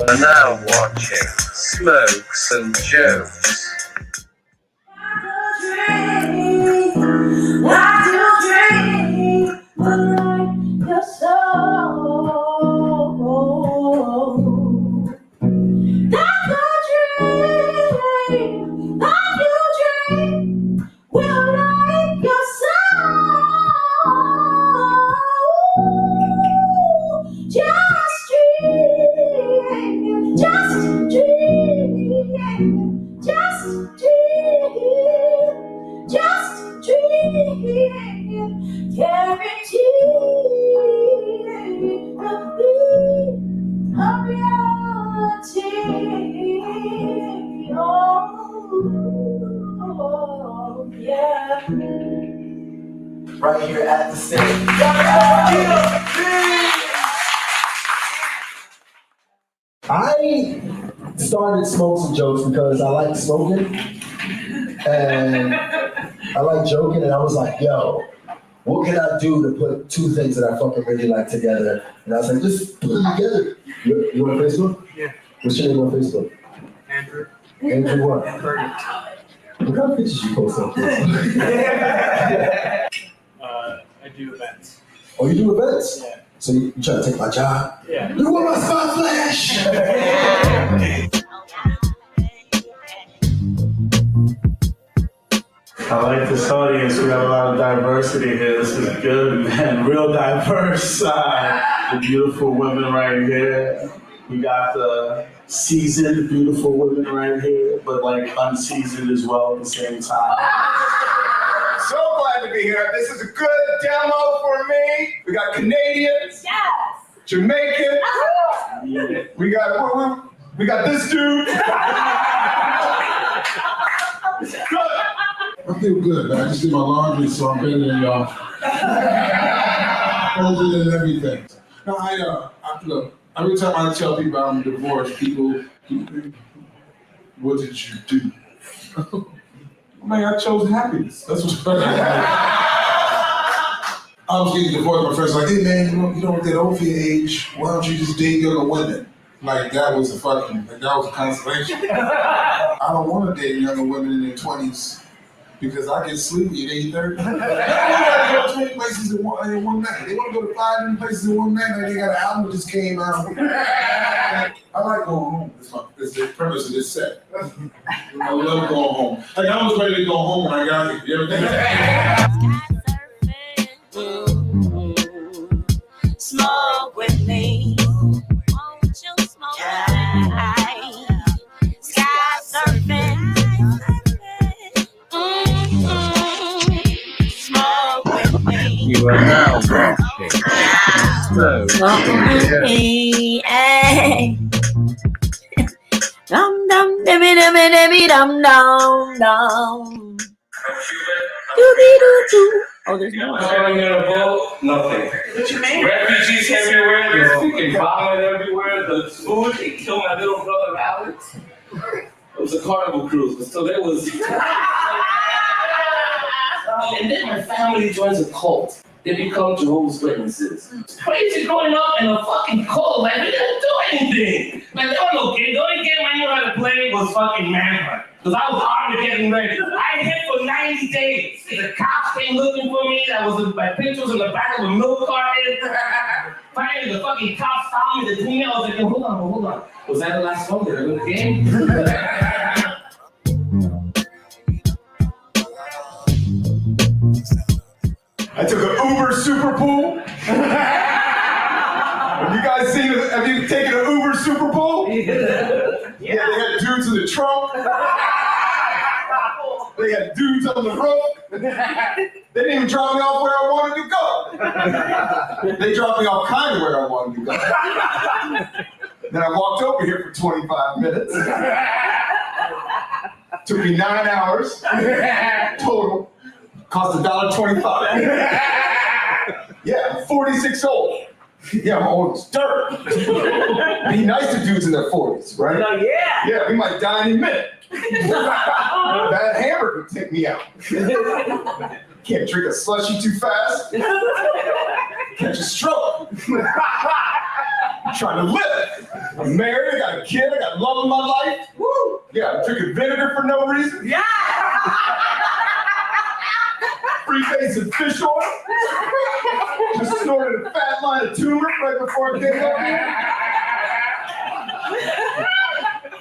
are now watching Smokes and Jokes. Right here at the stage. I started Smokes and Jokes because I like smoking and I like joking, and I was like, yo, what can I do to put two things that I fucking really like together? And I was like, just put them together. You on Facebook? Yeah. What's your name on Facebook? Andrew. Andrew what? Curtis. What kind of pictures you post on Facebook? I do events. Oh, you do events? Yeah. So you trying to take my job? Yeah. You want my spot flash? I like this audience. We got a lot of diversity here. This is good, man. Real diverse. The beautiful women right here. We got the seasoned, beautiful women right here, but like unseasoned as well at the same time. So glad to be here. This is a good demo for me. We got Canadians, Jamaican. We got this dude. Good. I feel good, man. I just did my laundry, so I'm better than y'all. Older than everything. No, I look, every time I tell people I'm divorced, people think, what did you do? I'm like, I chose happiness. That's what I was getting divorced. My friends were like, hey man, you don't get over your age. Why don't you just date younger women? Like that was a consolation. I don't want to date younger women in their 20s. Because I get sleepy at 8:30. They want to go 20 places in one night. They want to go to 5 different places in one night. Like they got an album that just came out. I like going home. That's the premise of this set. I love going home. Like I was ready to go home when I got here. You ever think of that? Smoke with me. Won't you smoke? Sky surfing. You are now watching Smokes and Jokes. Dum dum dibby dibby dibby dum dum dum. Doobie doo doo. Oh, there's no Calling in a vote, nothing. What you mean? Refugees everywhere, there's freaking vomit everywhere, the food, they killed my little brother Alex. It was a carnival cruise, but still there was. And then my family joins a cult. They become Jehovah's Witnesses. It's crazy growing up in a fucking cult. Like, we didn't do anything. Like, there were no games. The only game I knew how to play was fucking Manhunt. Because I was already getting ready. I hit for 90 days. The cops came looking for me. That was my pictures in the back of a milk carton. Finally, the fucking cops found me. They told me, I was like, hold on. Was that the last one? Did I win the game? I took an Uber Super Pool. Have you taken an Uber Super Bowl? Yeah, they had dudes in the trunk. They had dudes on the roof. They didn't even drop me off where I wanted to go. They dropped me off kind of where I wanted to go. Then I walked over here for 25 minutes. Took me 9 hours total. Cost $1.25. Yeah, I'm 46 old. Yeah, I'm old as dirt. Be nice to dudes in their 40s, right? Oh, yeah. Yeah, we might die in a minute. That hammer could take me out. Can't drink a slushy too fast. Catch a stroke. I'm trying to live. I'm married, I got a kid, I got love in my life. Woo! Yeah, I'm drinking vinegar for no reason. Yeah. Free-facing fish oil. Just snorted a fat line of turmeric right before I came up here.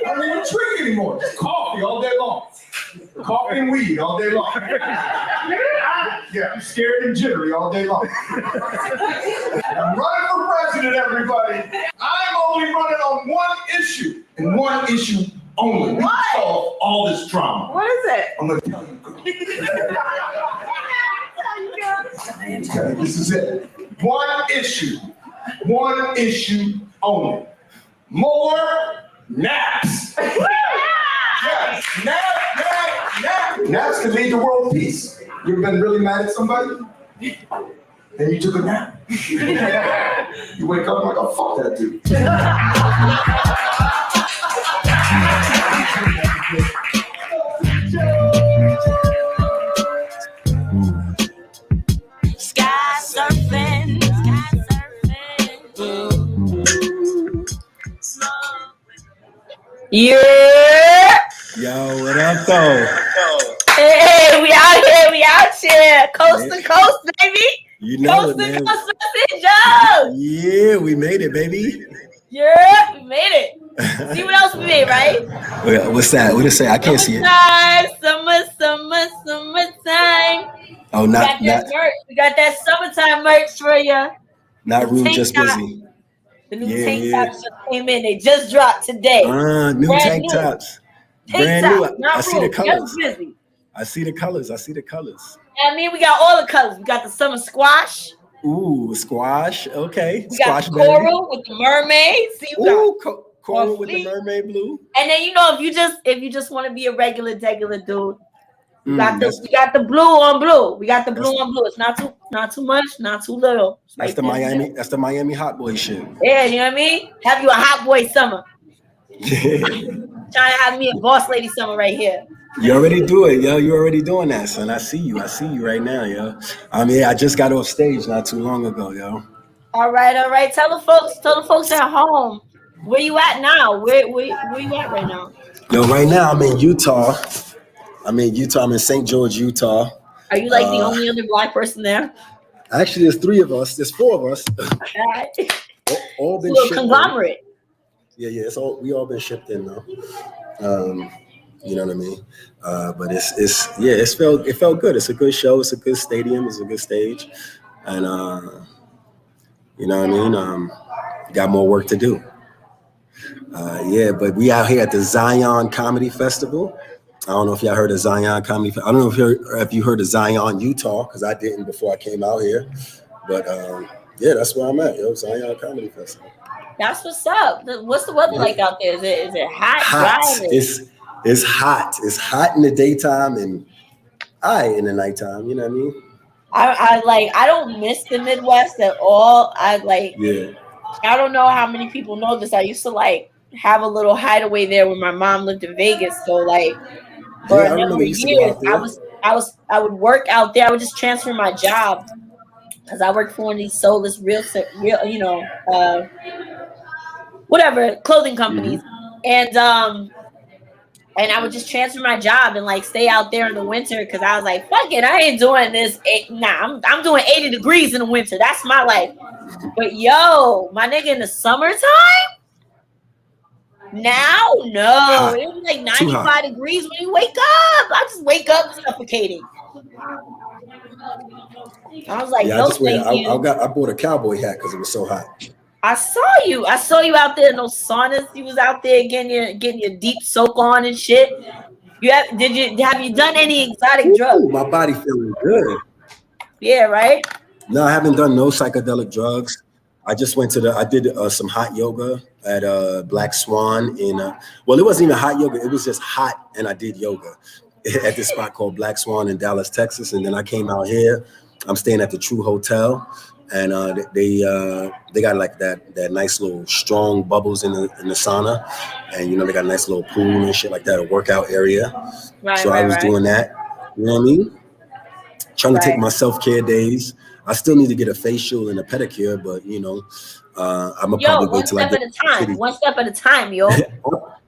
I don't even drink anymore. Just coffee all day long. Coffee and weed all day long. Yeah, I'm scared and jittery all day long. I'm running for president, everybody. I'm only running on one issue, and one issue only. What? To solve all this drama. What is it? I'm gonna tell you, girl. Okay, this is it. One issue only. More naps. Yes, nap. Naps can lead to world peace. You ever been really mad at somebody? And you took a nap. You wake up like, oh, fuck that dude. Sky surfing. Yeah. Yo, what up, though? Hey, we out here. Coast to coast, baby. You know Coast it, to man. coast, Joe. Yeah, we made it, baby. Yeah, we made it. See what else we made, right? What's that? What did it say? I can't see it. Summertime. Oh, We not got that merch. We got that summertime merch for you. not rude, Tank just top. busy. The new Yeah, tank yeah. tops just came in. They just dropped today. New Brand tank new. tops. Tank Brand top, new. not I see the rude, colors. just busy. I see the colors. I mean, we got all the colors. We got the summer squash. Ooh, squash. Okay. We got Squash the berry. coral with the mermaid. See, we got, Ooh, coral with the fleet. mermaid blue. and then you know if you just want to be a regular dude, we got That's the blue on blue. We got the blue on blue. It's not too much, not too little. It's right the there. Miami. That's the Miami hot boy shit. Yeah, you know what I mean? Have you a hot boy summer. Trying to have me a boss lady summer right here. You already do it, yo. You already doing that, son. I see you right now, yo. I mean, I just got off stage not too long ago, yo. All right. Tell the folks at home where you at now. Where you at right now? Yo, right now I'm in Utah. I'm in St. George, Utah. Are you like the only other black person there? Actually, there's 3 of us. There's 4 of us. All It's a been little shipped conglomerate. in. Yeah. We all been shipped in though. You know what I mean? But it felt good. It's a good show. It's a good stadium. It's a good stage, and you know what I mean. Got more work to do. But we out here at the Zion Comedy Festival. I don't know if y'all heard of Zion Comedy. I don't know if you heard of Zion, Utah, because I didn't before I came out here. But that's where I'm at, yo. Zion Comedy Festival. That's what's up. What's the weather like out there? Is it hot? Hot. Dry? It's hot. It's hot in the daytime and in the nighttime. You know what I mean? I don't miss the Midwest at all. Yeah. I don't know how many people know this. I used to have a little hideaway there when my mom lived in Vegas. So for a number of years, I would work out there. I would just transfer my job because I worked for one of these soulless real clothing companies, and I would just transfer my job and stay out there in the winter because I was like, fuck it, I ain't doing this. I'm doing 80 degrees in the winter. That's my life. But yo, my nigga, in the summertime, now, no, it was 95 degrees when you wake up. I just wake up suffocating. I was like, no, thank you. I bought a cowboy hat because it was so hot. I saw you out there in those saunas. You was out there getting your deep soak on and shit. Have you done any exotic drugs? My body feeling good. Yeah, right? No, I haven't done no psychedelic drugs. I just I did some hot yoga at Black Swan it wasn't even hot yoga. It was just hot, and I did yoga at this spot called Black Swan in Dallas, Texas. And then I came out here. I'm staying at the True Hotel, and they got that nice little strong bubbles in the sauna, and they got a nice little pool and shit like that, a workout area. I was doing that. You know what I mean? Trying to take my self-care days. I still need to get a facial and a pedicure, but you know, I'm gonna probably wait till I get to the city. One step at a time, yo.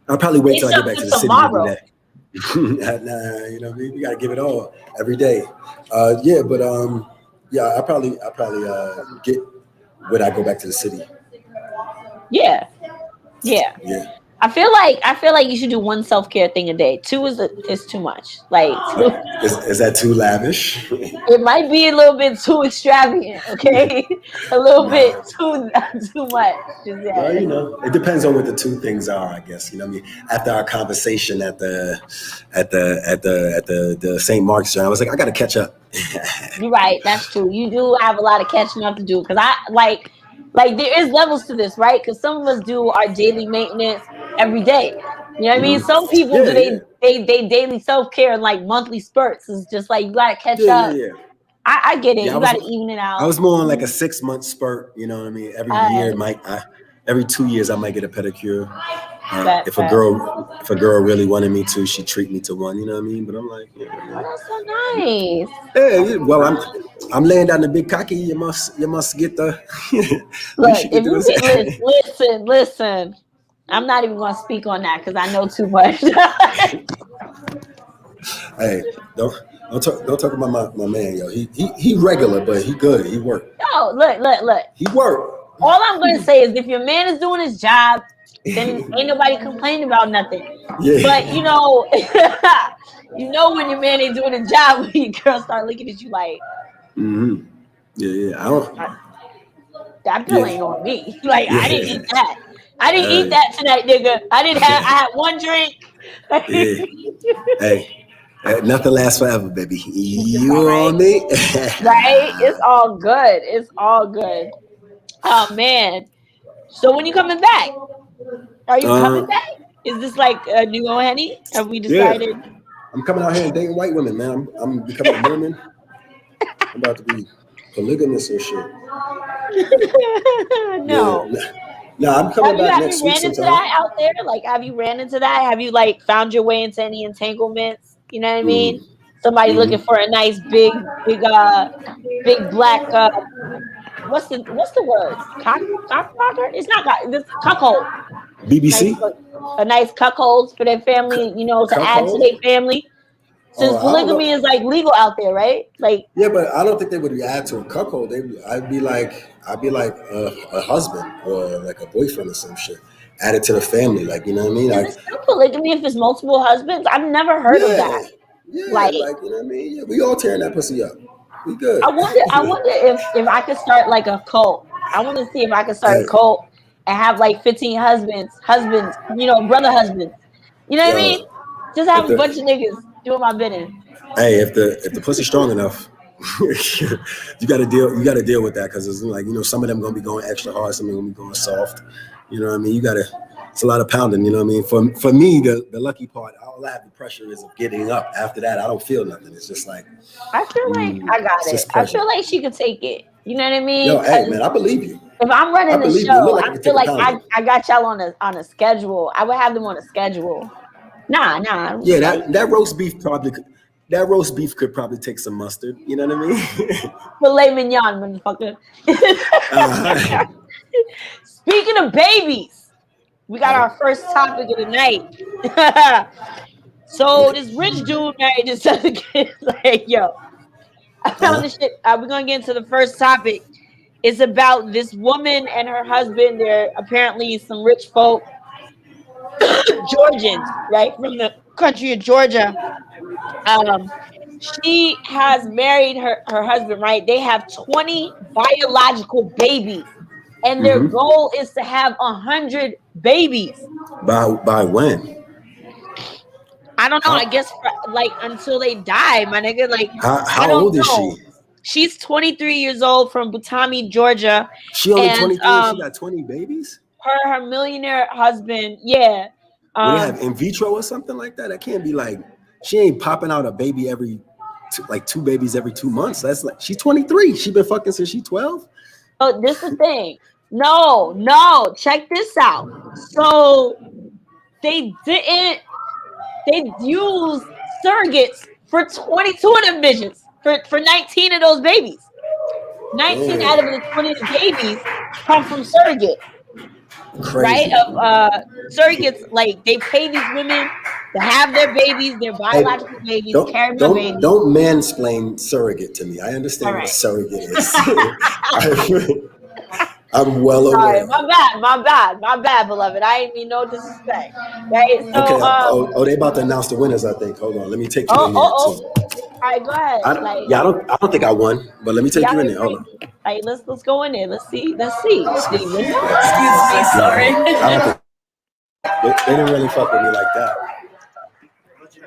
I'll probably wait till I get back to the city to do that. Nah, you know, we gotta give it all every day. Yeah, but I probably get when I go back to the city. Yeah. I feel like you should do one self-care thing a day. 2 is too much. Like is that too lavish? It might be a little bit too extravagant, okay? A little bit too much. Well, you know, it depends on what the 2 things are, I guess. You know what I mean? After our conversation at the St. Mark's, I was like, I gotta catch up. You're right, that's true. You do have a lot of catching up to do because I like there is levels to this, right? Because some of us do our daily maintenance every day. You know what I mean? Some people do they daily self-care in like monthly spurts. It's just like you gotta catch up. Yeah. I get it. You gotta even it out. I was more on like a 6-month spurt, you know what I mean? Every year every 2 years I might get a pedicure. If a girl really wanted me to, she'd treat me to one, you know what I mean? But I'm like, that's so nice. Yeah, well, I'm laying down the big cocky. You must get the. Look, if you listen. I'm not even gonna speak on that because I know too much. Hey, don't talk about my man, yo. He regular, but he good. He work. No, look. He work. All I'm gonna say is if your man is doing his job, then ain't nobody complaining about nothing. Yeah. But you know when your man ain't doing his job, when your girl start looking at you like, Yeah. That bill ain't on me. Like I didn't eat that. I didn't eat that tonight, nigga. I had one drink. Hey, nothing lasts forever, baby. You on me? Right? It's all good. Oh man. So when you coming back? Are you coming back? Is this like a new Henny? Have we decided? Yeah. I'm coming out here and dating white women, man. I'm becoming a Mormon. I'm about to be polygamous and shit. No. No, I'm coming back next week. Have you ran into that out there? Like, have you ran into that? Have you like found your way into any entanglements? You know what I mean? Somebody looking for a nice big black. What's the word? Cockblocker? It's not this cuckold. BBC. A nice cuckold for their family. You know, to add to their family. Since polygamy is like legal out there, right? Like but I don't think they would add to a cuckold. I'd be like a husband or like a boyfriend or some shit. Add it to the family, like, you know what I mean? Like still polygamy if it's multiple husbands. I've never heard of that. Yeah, like you know what I mean? Yeah, we all tearing that pussy up. We good. I wonder if I could start like a cult. I want to see if I could start a cult and have like 15 husbands, you know, brother husbands. You know what I mean? Just have a bunch of niggas doing my bidding. Hey, if the pussy's strong enough, you gotta deal with that because it's like, you know, some of them gonna be going extra hard, some of them gonna be going soft. You know what I mean? It's a lot of pounding, you know what I mean? For me, the lucky part, all I have the pressure is of getting up. After that, I don't feel nothing. It's just like I feel like I got it. I feel like she could take it. You know what I mean? Yo, hey man, I believe you. If I'm running the show, I feel like I got y'all on a schedule. I would have them on a schedule. Nah. Yeah, that roast beef could probably take some mustard. You know what I mean? Filet mignon, motherfucker. Speaking of babies, we got our first topic of the night. So this rich dude married this other kid. Like, yo, I found this shit. We're gonna get into the first topic. It's about this woman and her husband. They're apparently some rich folk. Georgians, right, from the country of Georgia. She has married her husband, right? They have 20 biological babies, and their goal is to have 100 babies. By when? I don't know. I guess like until they die, my nigga. Like how old is she? She's 23 years old from Butami, Georgia. She only 23. She got 20 babies. Her millionaire husband, yeah. They have in vitro or something like that. That can't be like she ain't popping out a baby every two babies every 2 months. That's like she's 23. She been fucking since she's 12. Oh, this is the thing. No. Check this out. So they used surrogates for 22 of them bitches. for 19 of those babies. 19 out of the 20 babies come from surrogate. Crazy. Right? Surrogates, like they pay these women to have their babies, their biological babies, carry my babies. Don't mansplain surrogate to me. I understand what a surrogate is. I'm well aware. Sorry, my bad, beloved. I ain't mean no disrespect. Right? So, okay. They about to announce the winners. I think. Hold on. Let me take you in there too. All right, go ahead. I don't think I won, but let me take you in there. Hold on. All right, let's go in there. Let's see. Excuse me, sorry. They didn't really fuck with me like that.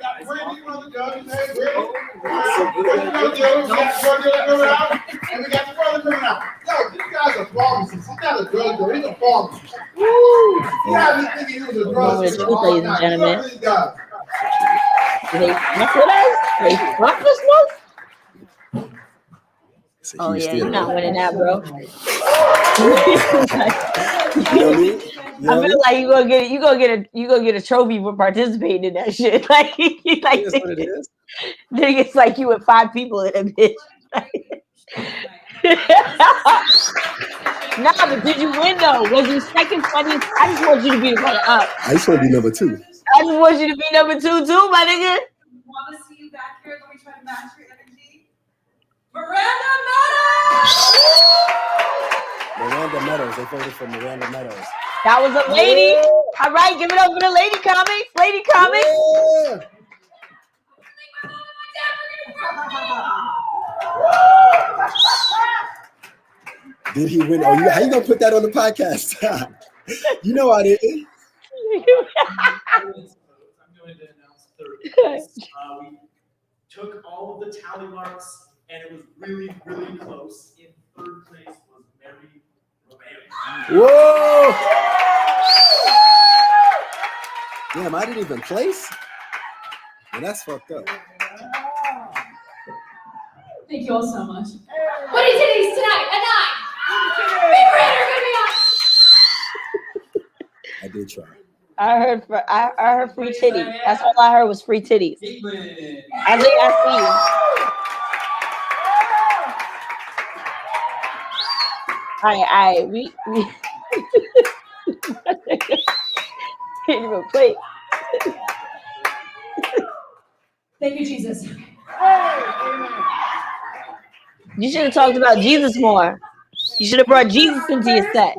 And we got the brother coming out. Yo, these guys are pharmacists. He's not a drug dealer. He's a pharmacist. You have me thinking he was a drug dealer. Ladies and gentlemen. These guys. They fuck with us? They fuck with us? Oh yeah, you're not winning that, bro. I feel like you gonna get a trophy for participating in that shit. Like That's what it is. It's like you with 5 people in a bitch. Nah, but did you win though? Was you second funniest? I just want you to be the runner up. I just want to be number 2. I just want you to be number 2 too, my nigga. Want to see you back here? Let me try to match your energy. Miranda Meadows. They voted for Miranda Meadows. That was a lady. Yeah. All right, give it up for the lady comics. Lady comics. Yeah. Did he win? Oh, how you gonna put that on the podcast? You know I didn't. I'm going to announce third place. We took all of the tally marks, and it was really, really close. In third place was Mary Romeo. Whoa! Damn, I didn't even place. And that's fucked up. Thank you all so much. What are today's tonight at 9? Big Red are gonna be on. I did try. I heard free titties. That's all I heard was free titties. I see. We can't even play. Thank you, Jesus. You should have talked about Jesus more. You should have brought Jesus into your set.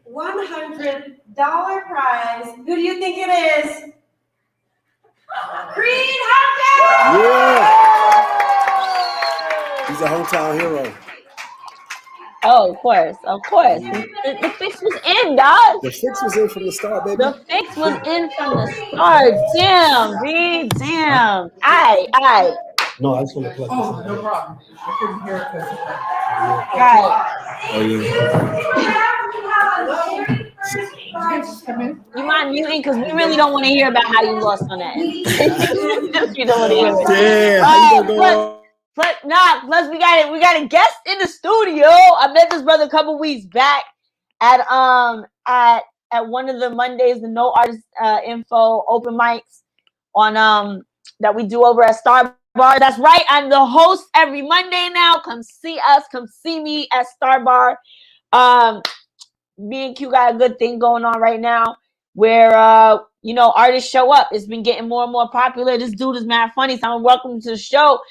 $100 prize. Who do you think it is? Creed Hopkins! Yeah! He's a hometown hero. Oh, of course. The fix was in, dog. The fix was in from the start, baby. The fix was in from the start. Damn, B. Damn. Aye. No, I just want to plug this. Oh, no problem. I couldn't hear it because You mind muting? Because we really don't want to hear about how you lost on that. We don't want to hear it. Damn. Plus we got a guest in the studio. I met this brother a couple weeks back at one of the Mondays, the No Artist Info open mics on that we do over at Star Bar. That's right. I'm the host every Monday now. Come see us. Come see me at Star Bar. Me and Q got a good thing going on right now where artists show up. It's been getting more and more popular. This dude is mad funny. So I'm welcome to the show,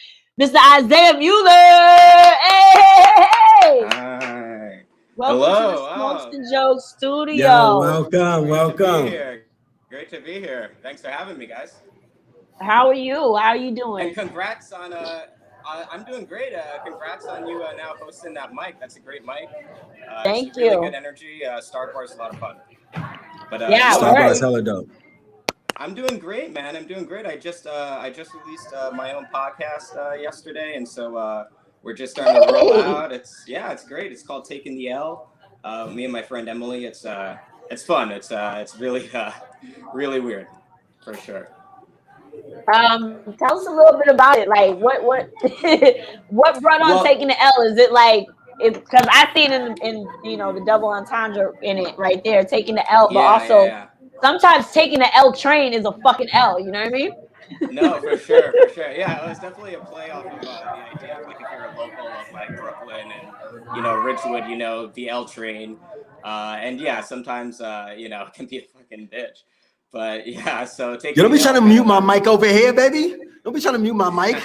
Mr. Isaiah Mueller. Hey! Hi. Welcome Hello. to the Smokes and Jokes studio. Yo, welcome. Great to be here. Thanks for having me, guys. How are you? How are you doing? And congrats on I'm doing great. Congrats on you now hosting that mic. That's a great mic. Thank really you. Good energy. Star Bar is a lot of fun. But Star Bar is hella dope. I'm doing great, man. I'm doing great. I just released my own podcast yesterday, and so we're just starting to roll out. It's great. It's called Taking the L. Me and my friend Emily. It's fun. It's really really weird, for sure. Tell us a little bit about it. Like what what brought on Taking the L? Is it like because I see it in the double entendre in it right there, taking the L, but also sometimes taking the L train is a fucking L, you know what I mean? No, for sure, for sure. Yeah, it was definitely a play off of the idea of like if you're a local of like Brooklyn and Ridgewood, the L train, and yeah, sometimes it can be a fucking bitch, but yeah. So taking. You don't be trying to mute my mic over here, baby. Don't be trying to mute my mic.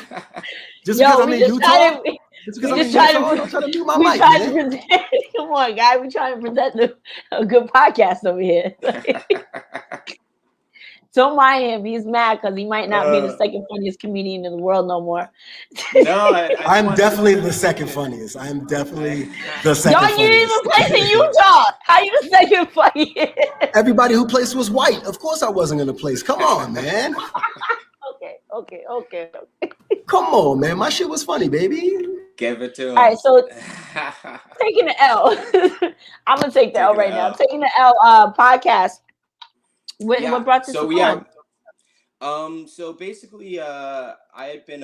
Just because I'm in Utah. Just because I'm in Utah, don't try to mute my mic, man. Come on, guy. We trying to present a good podcast over here. Don't mind him. He's mad because he might not be the second funniest comedian in the world no more. No, I'm definitely the second funniest. I am definitely the second funniest. Y'all, you even place in Utah. How you the second funniest? Everybody who placed was white. Of course I wasn't going to place. Come on, man. Okay. Come on, man. My shit was funny, baby. Give it to him. All right, so taking the L. I'm going to take the L right now. Taking the L podcast. What brought this on? So basically, I had been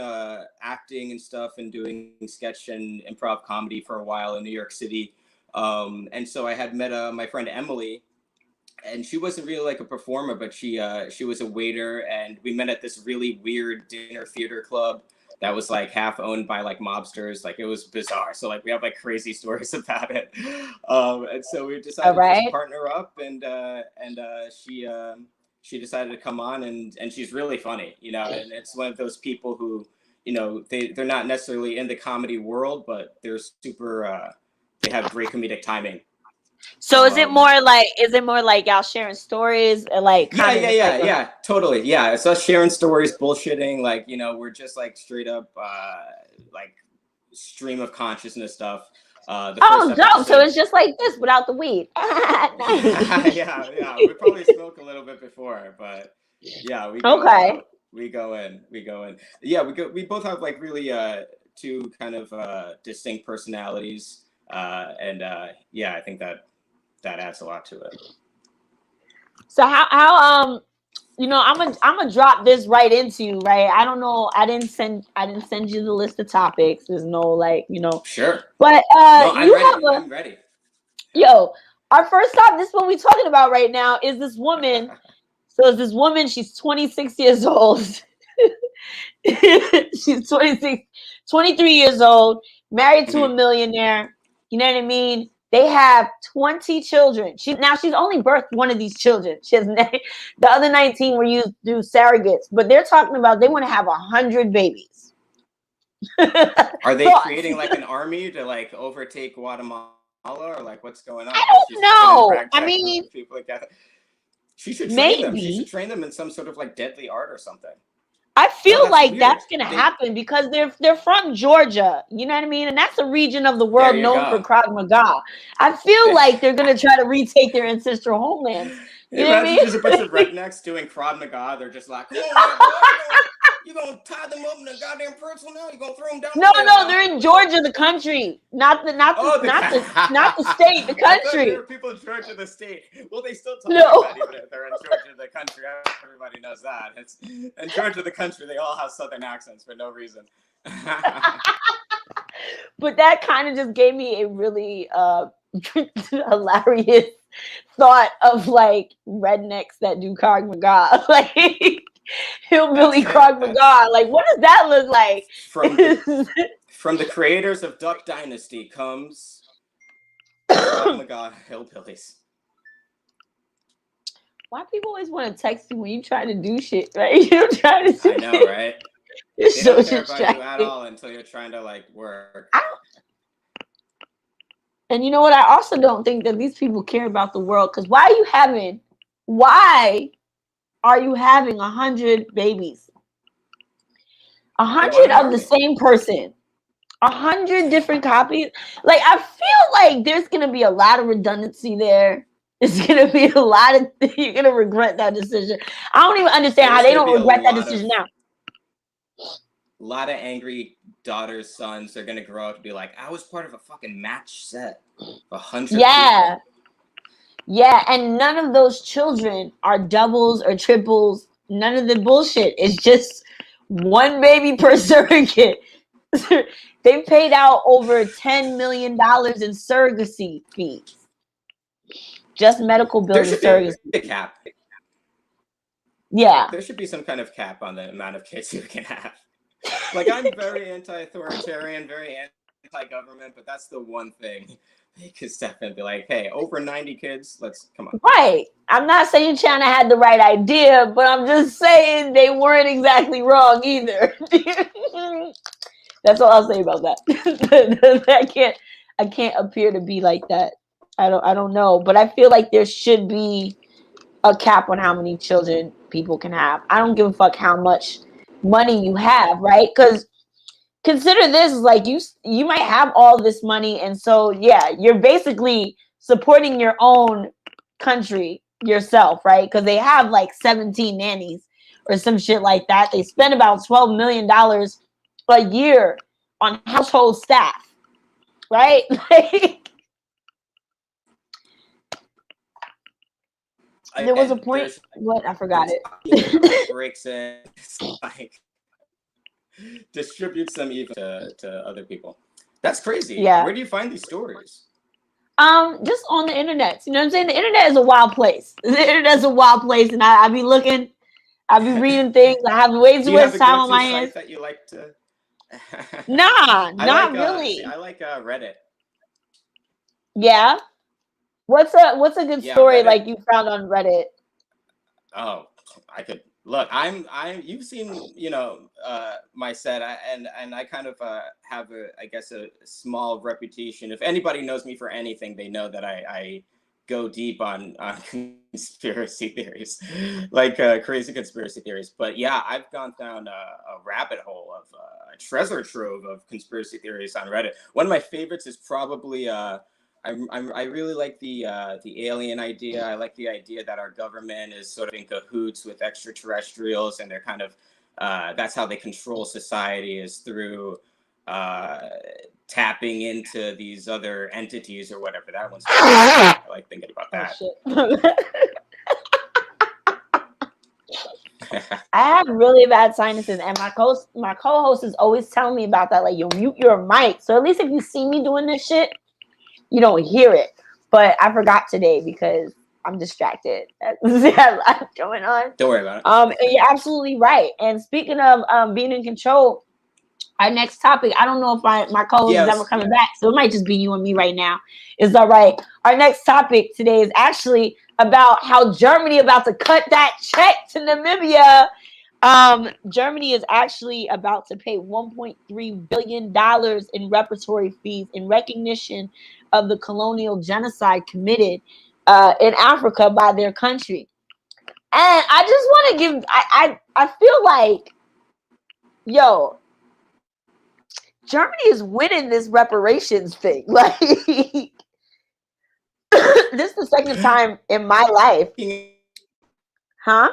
acting and stuff and doing sketch and improv comedy for a while in New York City. And so I had met my friend Emily, and she wasn't really like a performer, but she was a waiter, and we met at this really weird dinner theater club that was like half owned by like mobsters. Like it was bizarre. So like we have like crazy stories about it. And so we decided to just partner up, and she decided to come on, and she's really funny, and it's one of those people who, they're not necessarily in the comedy world, but they're super, they have great comedic timing. So is it more like y'all sharing stories or like yeah, totally. Yeah, it's us sharing stories, bullshitting, like, we're just like straight up like stream of consciousness stuff. Dope. So it's just like this without the weed. yeah. We probably smoke a little bit before, but yeah, we go in. Yeah, we both have like really two kind of distinct personalities. And I think that adds a lot to it. So how I'm gonna drop this right into you, right? I don't know. I didn't send you the list of topics. There's no Sure. But I'm ready. Yo, our first topic, this is what we're talking about right now, is this woman. So is this woman, she's 26 years old. She's 23 years old, married to a millionaire. You know what I mean? They have 20 children. She's only birthed one of these children. She has the other 19 were used through surrogates, but they're talking about they want to have 100 babies. Are they creating like an army to like overtake Guatemala, or like what's going on? I don't know. I mean, people like that. She should train them. She should train them in some sort of like deadly art or something. I feel like that's gonna happen because they're from Georgia, you know what I mean, and that's a region of the world known for Krav Maga. I feel like they're gonna try to retake their ancestral homelands. You know what I mean? There's a bunch of rednecks doing Krav Maga. They're just like, you gonna tie them up in a goddamn pretzel now? You gonna throw them down? No, they're in Georgia, the country, not the state, the country. There are people in Georgia, the state. Well, they still talk about even if they're in Georgia, the country. Everybody knows that. It's in Georgia, the country. They all have Southern accents for no reason. But that kind of just gave me a really hilarious thought of like rednecks that do Krav Maga, like hillbilly Krav Maga. Like, what does that look like? From the creators of Duck Dynasty comes Krav Maga hillbillies. Why people always want to text you when you try to do shit, right? You're trying to. I know, right? They don't care about you at all until you're trying to like work. And you know what? I also don't think that these people care about the world, because why are you having 100 babies? 100 of the same person. 100 different copies. Like, I feel like there's gonna be a lot of redundancy there. It's gonna be a lot of, you're gonna regret that decision. I don't even understand how they don't regret that decision now. A lot of angry daughters, sons, they're gonna grow up and be like, I was part of a fucking match set. 100 people. Yeah, and none of those children are doubles or triples. None of the bullshit. It's just one baby per surrogate. They paid out over $10 million in surrogacy fees. Just medical bills and surrogacy. A cap. Yeah. There should be some kind of cap on the amount of kids you can have. Like, I'm very anti-authoritarian, very anti-government, but that's the one thing they could step in and be like, hey, over 90 kids, come on. Right. I'm not saying China had the right idea, but I'm just saying they weren't exactly wrong either. That's all I'll say about that. I can't appear to be like that. I don't know, but I feel like there should be a cap on how many children people can have. I don't give a fuck how much money you have, right? Because consider this, like you might have all this money, and so yeah, you're basically supporting your own country yourself, right? Because they have like 17 nannies or some shit like that. They spend about $12 million a year on household staff, right? There was a point. What? I forgot it. Breaks in, like distributes them even to other people. That's crazy. Yeah. Where do you find these stories? Just on the internet. You know what I'm saying? The internet is a wild place. The internet is a wild place, and I be looking, I be reading things. I have way too much time on my hands. That you like to? Nah, not really. I like Reddit. Yeah. What's a good story Reddit. like you found on Reddit? Oh, I could look. You've seen, my set, and I kind of have a small reputation. If anybody knows me for anything, they know that I go deep on conspiracy theories, like crazy conspiracy theories. But yeah, I've gone down a rabbit hole of a treasure trove of conspiracy theories on Reddit. One of my favorites is probably I really like the alien idea. I like the idea that our government is sort of in cahoots with extraterrestrials, and they're kind of that's how they control society, is through tapping into these other entities or whatever. That one's I like thinking about that. I have really bad sinuses, and my co-host is always telling me about that. Like, you mute your mic, so at least if you see me doing this shit, you don't hear it. But I forgot today because I'm distracted. There's a lot going on. Don't worry about it. And you're absolutely right. And speaking of being in control, our next topic, I don't know if my co-host is ever coming back, so it might just be you and me right now. Is all right. Our next topic today is actually about how Germany about to cut that check to Namibia. Germany is actually about to pay $1.3 billion in reparatory fees in recognition of the colonial genocide committed in Africa by their country. And I just want to give, I feel like, yo, Germany is winning this reparations thing. Like, this is the second time in my life. Huh?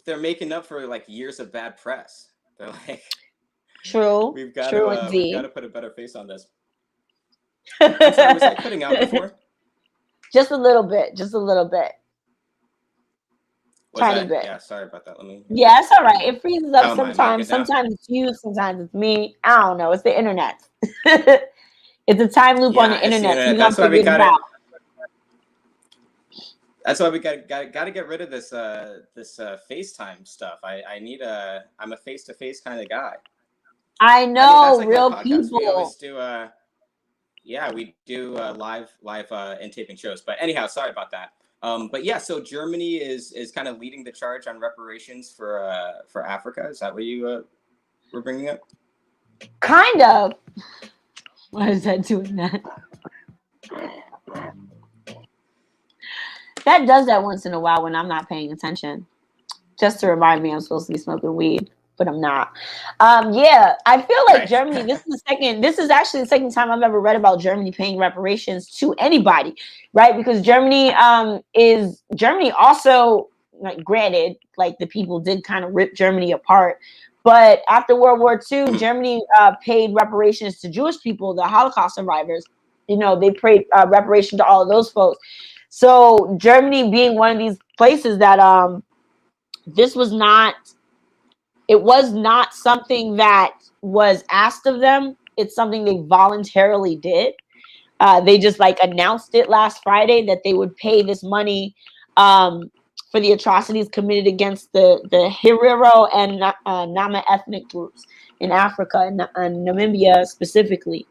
They're making up for like years of bad press. They're like, true. We've got to put a better face on this. I'm sorry, was I cutting out before? Just a little bit. Tiny bit. Yeah, sorry about that. Yeah, it's all right. It freezes up sometimes. Sometimes it's you, sometimes it's me. I don't know. It's the internet. It's a time loop on the internet. So That's why we got it. That's why we got to get rid of this FaceTime stuff. I'm a face-to-face kind of guy. I know, like real people. We always do we do live in taping shows. But anyhow, sorry about that. But yeah, so Germany is kind of leading the charge on reparations for Africa. Is that what you were bringing up? Kind of. Why is that doing that? That does that once in a while when I'm not paying attention, just to remind me I'm supposed to be smoking weed, but I'm not. Yeah, I feel like Germany. This is actually the second time I've ever read about Germany paying reparations to anybody, right? Because Germany also, like, granted, like, the people did kind of rip Germany apart, but after World War II, Germany paid reparations to Jewish people, the Holocaust survivors. You know, they paid reparation to all of those folks. So Germany being one of these places that it was not something that was asked of them. It's something they voluntarily did. They just like announced it last Friday that they would pay this money for the atrocities committed against the Herero and Nama ethnic groups in Africa and Namibia specifically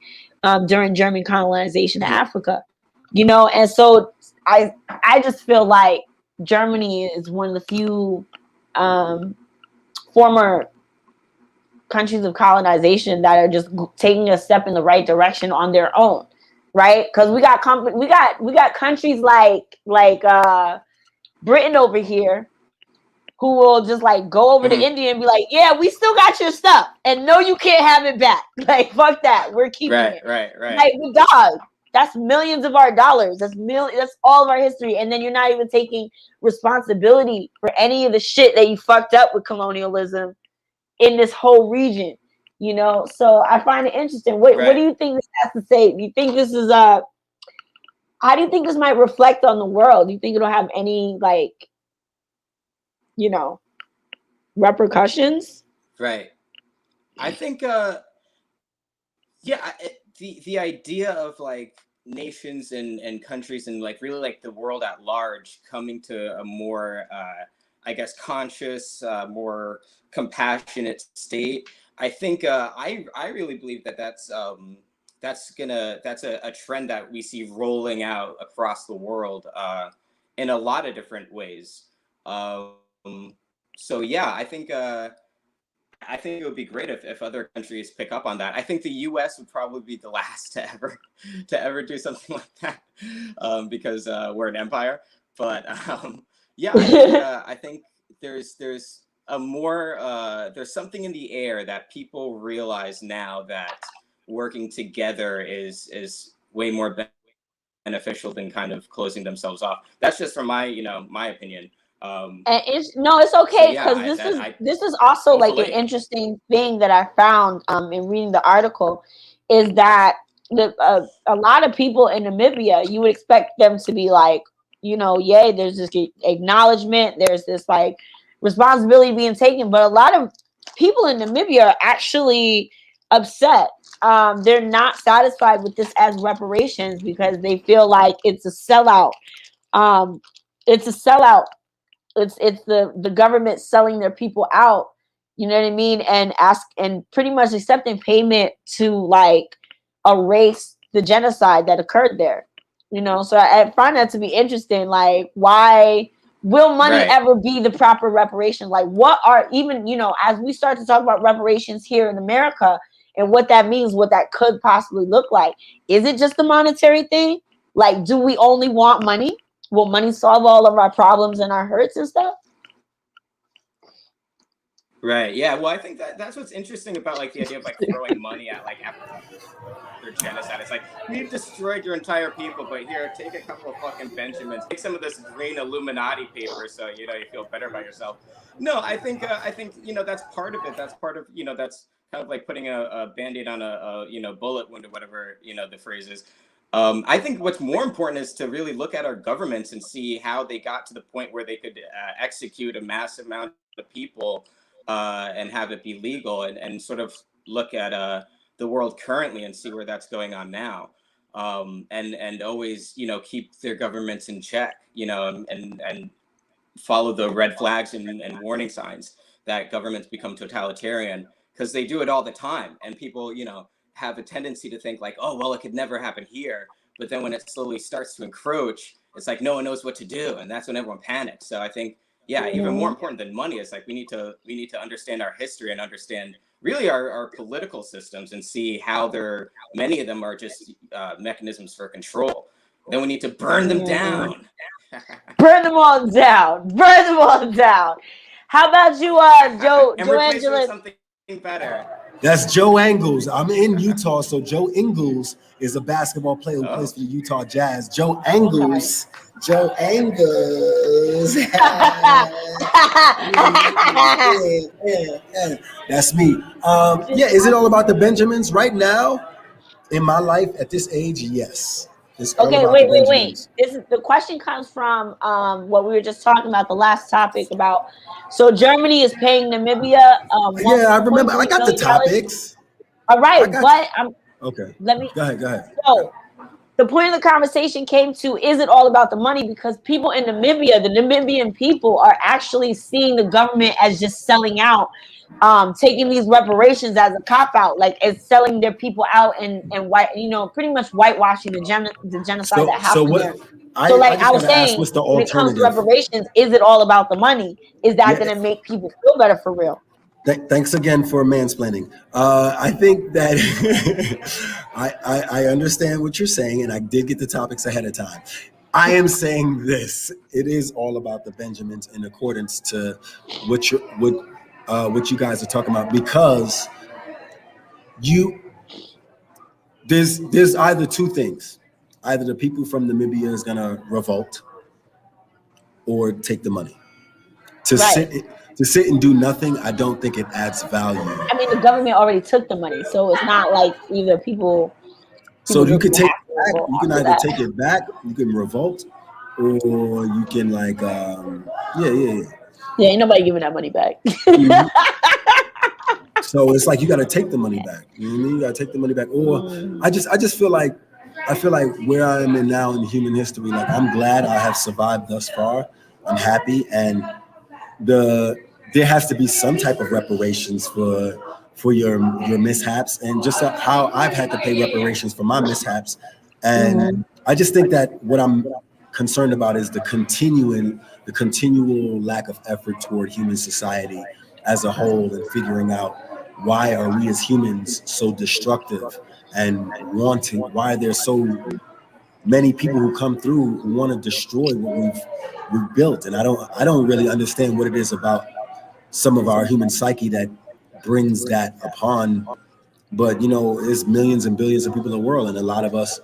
during German colonization of Africa. You know, and so I just feel like Germany is one of the few former countries of colonization that are just taking a step in the right direction on their own, right? Because we got countries like Britain over here who will just like go over to India and be like, yeah, we still got your stuff, and no, you can't have it back. Like, fuck that, we're keeping it. Right. Like, dog, that's millions of our dollars. That's all of our history, and then you're not even taking responsibility for any of the shit that you fucked up with colonialism in this whole region, you know. So I find it interesting. What do you think this has to say? Do you think this is how do you think this might reflect on the world? Do you think it'll have any, like, you know, repercussions? Right. I think the idea of like nations and countries and like really like the world at large coming to a more I guess conscious, more compassionate state. I think I really believe that's a trend that we see rolling out across the world in a lot of different ways. So yeah, I think it would be great if other countries pick up on that. I think the U.S. would probably be the last to ever do something like that because we're an empire. But yeah, I think there's something in the air that people realize now that working together is way more beneficial than kind of closing themselves off. That's just from my opinion. And it's okay, because this is also like an interesting thing that I found in reading the article, is that a lot of people in Namibia, you would expect them to be like, you know, yay, there's this acknowledgement, there's this like responsibility being taken, but a lot of people in Namibia are actually upset. They're not satisfied with this as reparations because they feel like it's a sellout. It's a sellout. It's the government selling their people out, you know what I mean, and pretty much accepting payment to like erase the genocide that occurred there, you know. So I find that to be interesting. Like, why will money ever be the proper reparation? Like, what are, even, you know, as we start to talk about reparations here in America and what that means, what that could possibly look like, is it just the monetary thing? Like, do we only want money? Will money solve all of our problems and our hurts and stuff? Right. Yeah. Well, I think that's what's interesting about like the idea of like throwing money at like after genocide. It's like, we've destroyed your entire people, but here, take a couple of fucking Benjamins, take some of this green Illuminati paper, so you feel better about yourself. No, I think that's part of it. That's part of that's kind of like putting a Band-Aid on a bullet wound or whatever the phrase is. I think what's more important is to really look at our governments and see how they got to the point where they could execute a massive amount of people and have it be legal, and sort of look at the world currently and see where that's going on now, and always keep their governments in check, and follow the red flags and warning signs that governments become totalitarian, because they do it all the time, and people have a tendency to think like, oh, well, it could never happen here. But then when it slowly starts to encroach, it's like no one knows what to do. And that's when everyone panics. So I think, yeah, even more important than money is like we need to understand our history and understand really our political systems and see how many of them are just mechanisms for control. Then we need to burn them down. Burn them all down. Burn them all down. How about you, Joe Angela? Something better. That's Joe Ingles. I'm in Utah, so Joe Ingles is a basketball player who plays for the Utah Jazz. Joe Ingles. Okay. Joe Ingles. That's me. Is it all about the Benjamins right now? In my life at this age, yes. Okay, wait. The question comes from what we were just talking about, the last topic about. So Germany is paying Namibia. I remember. I got the topics. All right, okay. Let me. Go ahead. So the point of the conversation came to, is it all about the money? Because people in Namibia, the Namibian people are actually seeing the government as just selling out, taking these reparations as a cop-out, like it's selling their people out and white, pretty much whitewashing the genocide that happened there. So like I was saying, what's the when it comes to alternative? reparations, is it all about the money? Is that going to make people feel better for real? Thanks again for mansplaining. I think that I understand what you're saying, and I did get the topics ahead of time. I am saying this: it is all about the Benjamins in accordance to what you guys are talking about, because there's either two things: either the people from Namibia is gonna revolt or take the money. To sit and do nothing, I don't think it adds value. I mean, the government already took the money, so it's not like either people. So you could take it back. You can either take it back, you can revolt, or you can Yeah, ain't nobody giving that money back. Mm-hmm. So it's like you got to take the money back. You know what I mean? You got to take the money back. Or I just feel like where I am in now in human history, like I'm glad I have survived thus far. I'm happy, and there has to be some type of reparations for your mishaps, and just how I've had to pay reparations for my mishaps. And I just think that what I'm concerned about is the continual lack of effort toward human society as a whole, and figuring out why are we as humans so destructive and why there's so many people who come through who want to destroy what we've built. And I don't really understand what it is about some of our human psyche that brings that upon. But there's millions and billions of people in the world, and a lot of us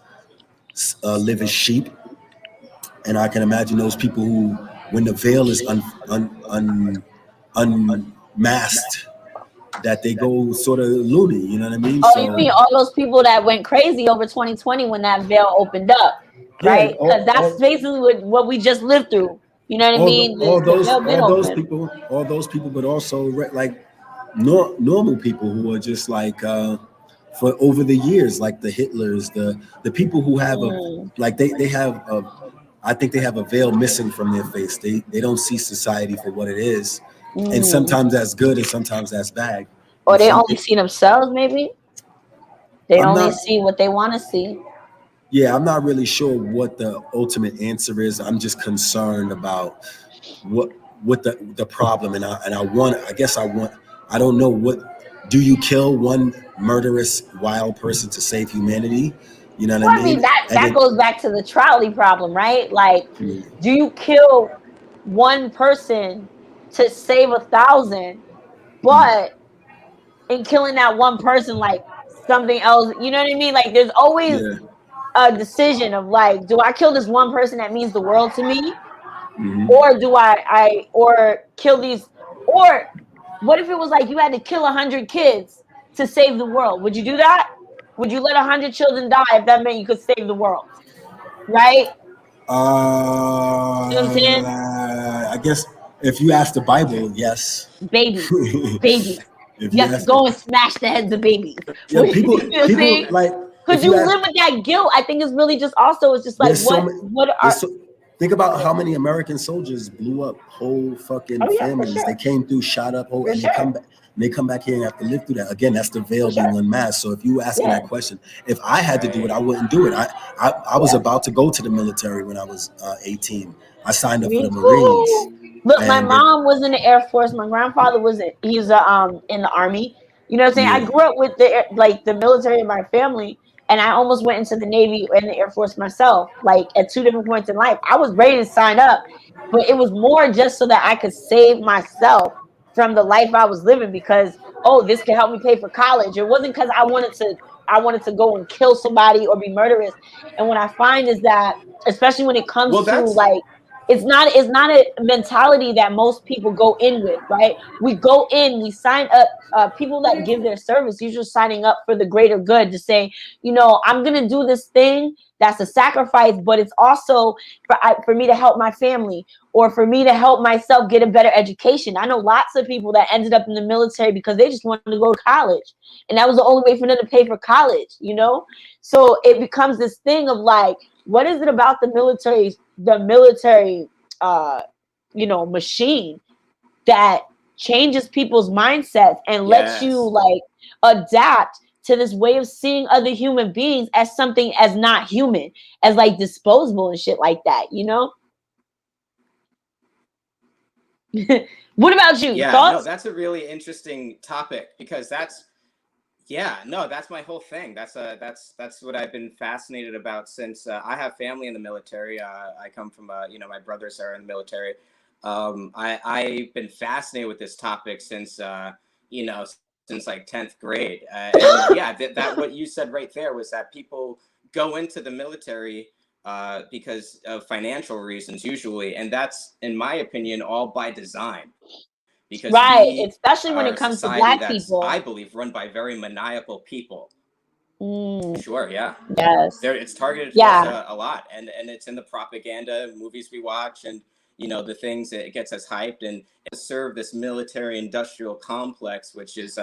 live as sheep. And I can imagine those people who, when the veil is unmasked, that they go sort of loony, you know what I mean? Oh, you mean all those people that went crazy over 2020 when that veil opened up, right? Because that's basically what we just lived through. You know what I mean? All those people, but also like normal people who are just like for over the years, like the Hitlers, the people who have I think they have a veil missing from their face. They don't see society for what it is. And sometimes that's good and sometimes that's bad. Or they only see themselves, maybe. They only see what they want to see. Yeah, I'm not really sure what the ultimate answer is. I'm just concerned about what the problem, and I don't know, do you kill one murderous wild person to save humanity? You know what I mean? That goes back to the trolley problem, right? Like, do you kill one person to save 1,000, but in killing that one person, like something else, you know what I mean? Like, there's always a decision of like, do I kill this one person that means the world to me, or do I kill these? Or what if it was like you had to kill 100 kids to save the world? Would you do that? Would you let 100 children die if that meant you could save the world? Right? You know what I'm saying? I guess if you ask the Bible, yes. Babies. You have to go and smash the heads of babies. Yeah, people like. Could you live with that guilt? I think it's really just also, it's just like, think about how many American soldiers blew up whole fucking families. Sure. They came through, shot up, and they come back here and have to live through that. Again, that's the veil being unmasked. So if you were asking that question, if I had to do it, I wouldn't do it. I was about to go to the military when I was 18. I signed up for the Marines. Look, my mom was in the Air Force. My grandfather was in the Army. You know what I'm saying? I grew up with the military in my family. And I almost went into the Navy and the Air Force myself, like at 2 different points in life. I was ready to sign up, but it was more just so that I could save myself from the life I was living, because, this can help me pay for college. It wasn't because I wanted to go and kill somebody or be murderous. And what I find is that, especially when it comes to like it's not a mentality that most people go in with, right? We go in, we sign up. People that give their service usually signing up for the greater good, to say, I'm gonna do this thing that's a sacrifice, but it's also for me to help my family, or for me to help myself get a better education. I know lots of people that ended up in the military because they just wanted to go to college, and that was the only way for them to pay for college. So it becomes this thing of like, what is it about the military machine that changes people's mindsets and lets you like adapt to this way of seeing other human beings as something as not human, as like disposable and shit like that, What about you? Yeah, Thoughts? no, that's a really interesting topic, because that's my whole thing. That's what I've been fascinated about since I have family in the military. I come from my brothers are in the military. I've been fascinated with this topic since since like 10th grade. And yeah, that what you said right there was that people go into the military because of financial reasons usually, and that's, in my opinion, all by design. Because Right, we especially when are it a comes to society Black that's, people. I believe, run by very maniacal people. Sure, yeah. Yes. It's targeted Yeah. towards a lot, and it's in the propaganda movies we watch, and the things that it gets us hyped, and it serve this military industrial complex, which is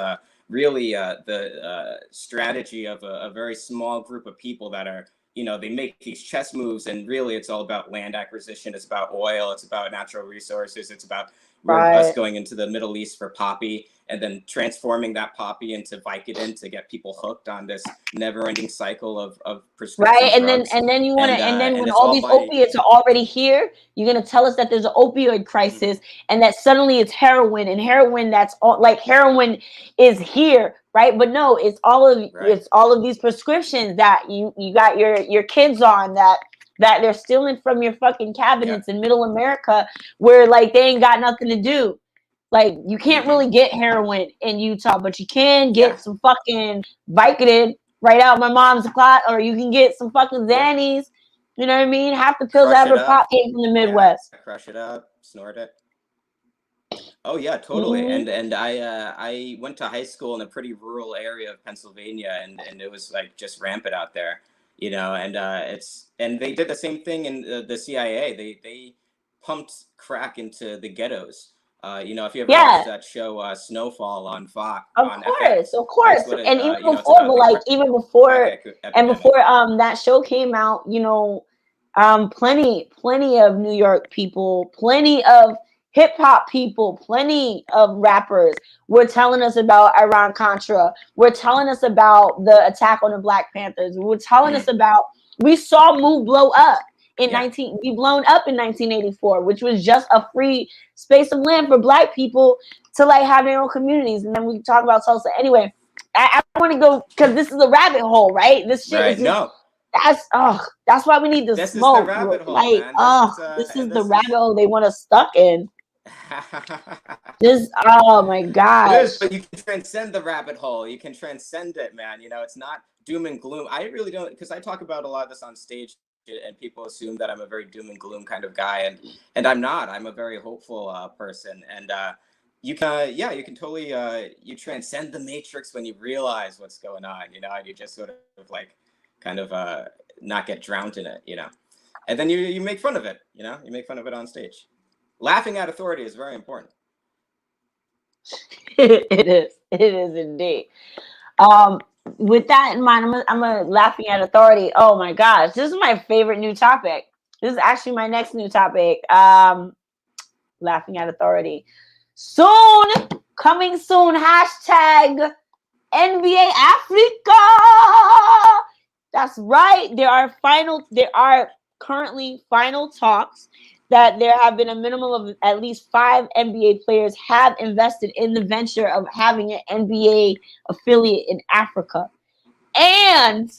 really the strategy of a very small group of people that are they make these chess moves, and really it's all about land acquisition, it's about oil, it's about natural resources, it's about us going into the Middle East for poppy, and then transforming that poppy into Vicodin to get people hooked on this never-ending cycle of prescription Right, drugs. and then you want to, and then and when it's all these by opiates are already here, you're gonna tell us that there's an opioid crisis, and that suddenly it's heroin, and heroin that's all like heroin is here, right? But no, it's all of these prescriptions that you got your kids on that they're stealing from your fucking cabinets in Middle America, where like they ain't got nothing to do. Like you can't really get heroin in Utah, but you can get some fucking Vicodin right out of my mom's closet, or you can get some fucking Xannies. You know what I mean? Half the pills I ever pop came from the Midwest. Yeah, crush it up, snort it. Oh yeah, totally. And I went to high school in a pretty rural area of Pennsylvania, and it was like just rampant out there, and they did the same thing in the CIA. They pumped crack into the ghettos. If you ever watched that show Snowfall on Fox, Of on course, FX, of course. And even before, but like even before, and before that show came out, plenty of New York people, plenty of hip hop people, plenty of rappers were telling us about Iran Contra. We're telling us about the attack on the Black Panthers. We're telling us about, we saw Move blow up be blown up in 1984, which was just a free space of land for Black people to like have their own communities. And then we talk about Tulsa. Anyway, I want to go because this is a rabbit hole, right? This shit is just, that's why we need to smoke. Is the rabbit hole, like, man. this is the rabbit hole they want us stuck in. Oh my gosh. It is, but you can transcend the rabbit hole. You can transcend it, man. It's not doom and gloom. I really don't, because I talk about a lot of this on stage, and people assume that I'm a very doom and gloom kind of guy, and I'm not. I'm a very hopeful person, and you can totally you transcend the matrix when you realize what's going on, and you just sort of like kind of not get drowned in it, and then you make fun of it, you make fun of it on stage. Laughing at authority is very important. It is indeed. With that in mind, I'm laughing at authority. Oh my gosh, this is my favorite new topic. This is actually my next new topic. Laughing at authority. Soon, coming soon. Hashtag NBA Africa. That's right. There are currently final talks that there have been a minimum of at least 5 NBA players have invested in the venture of having an NBA affiliate in Africa. And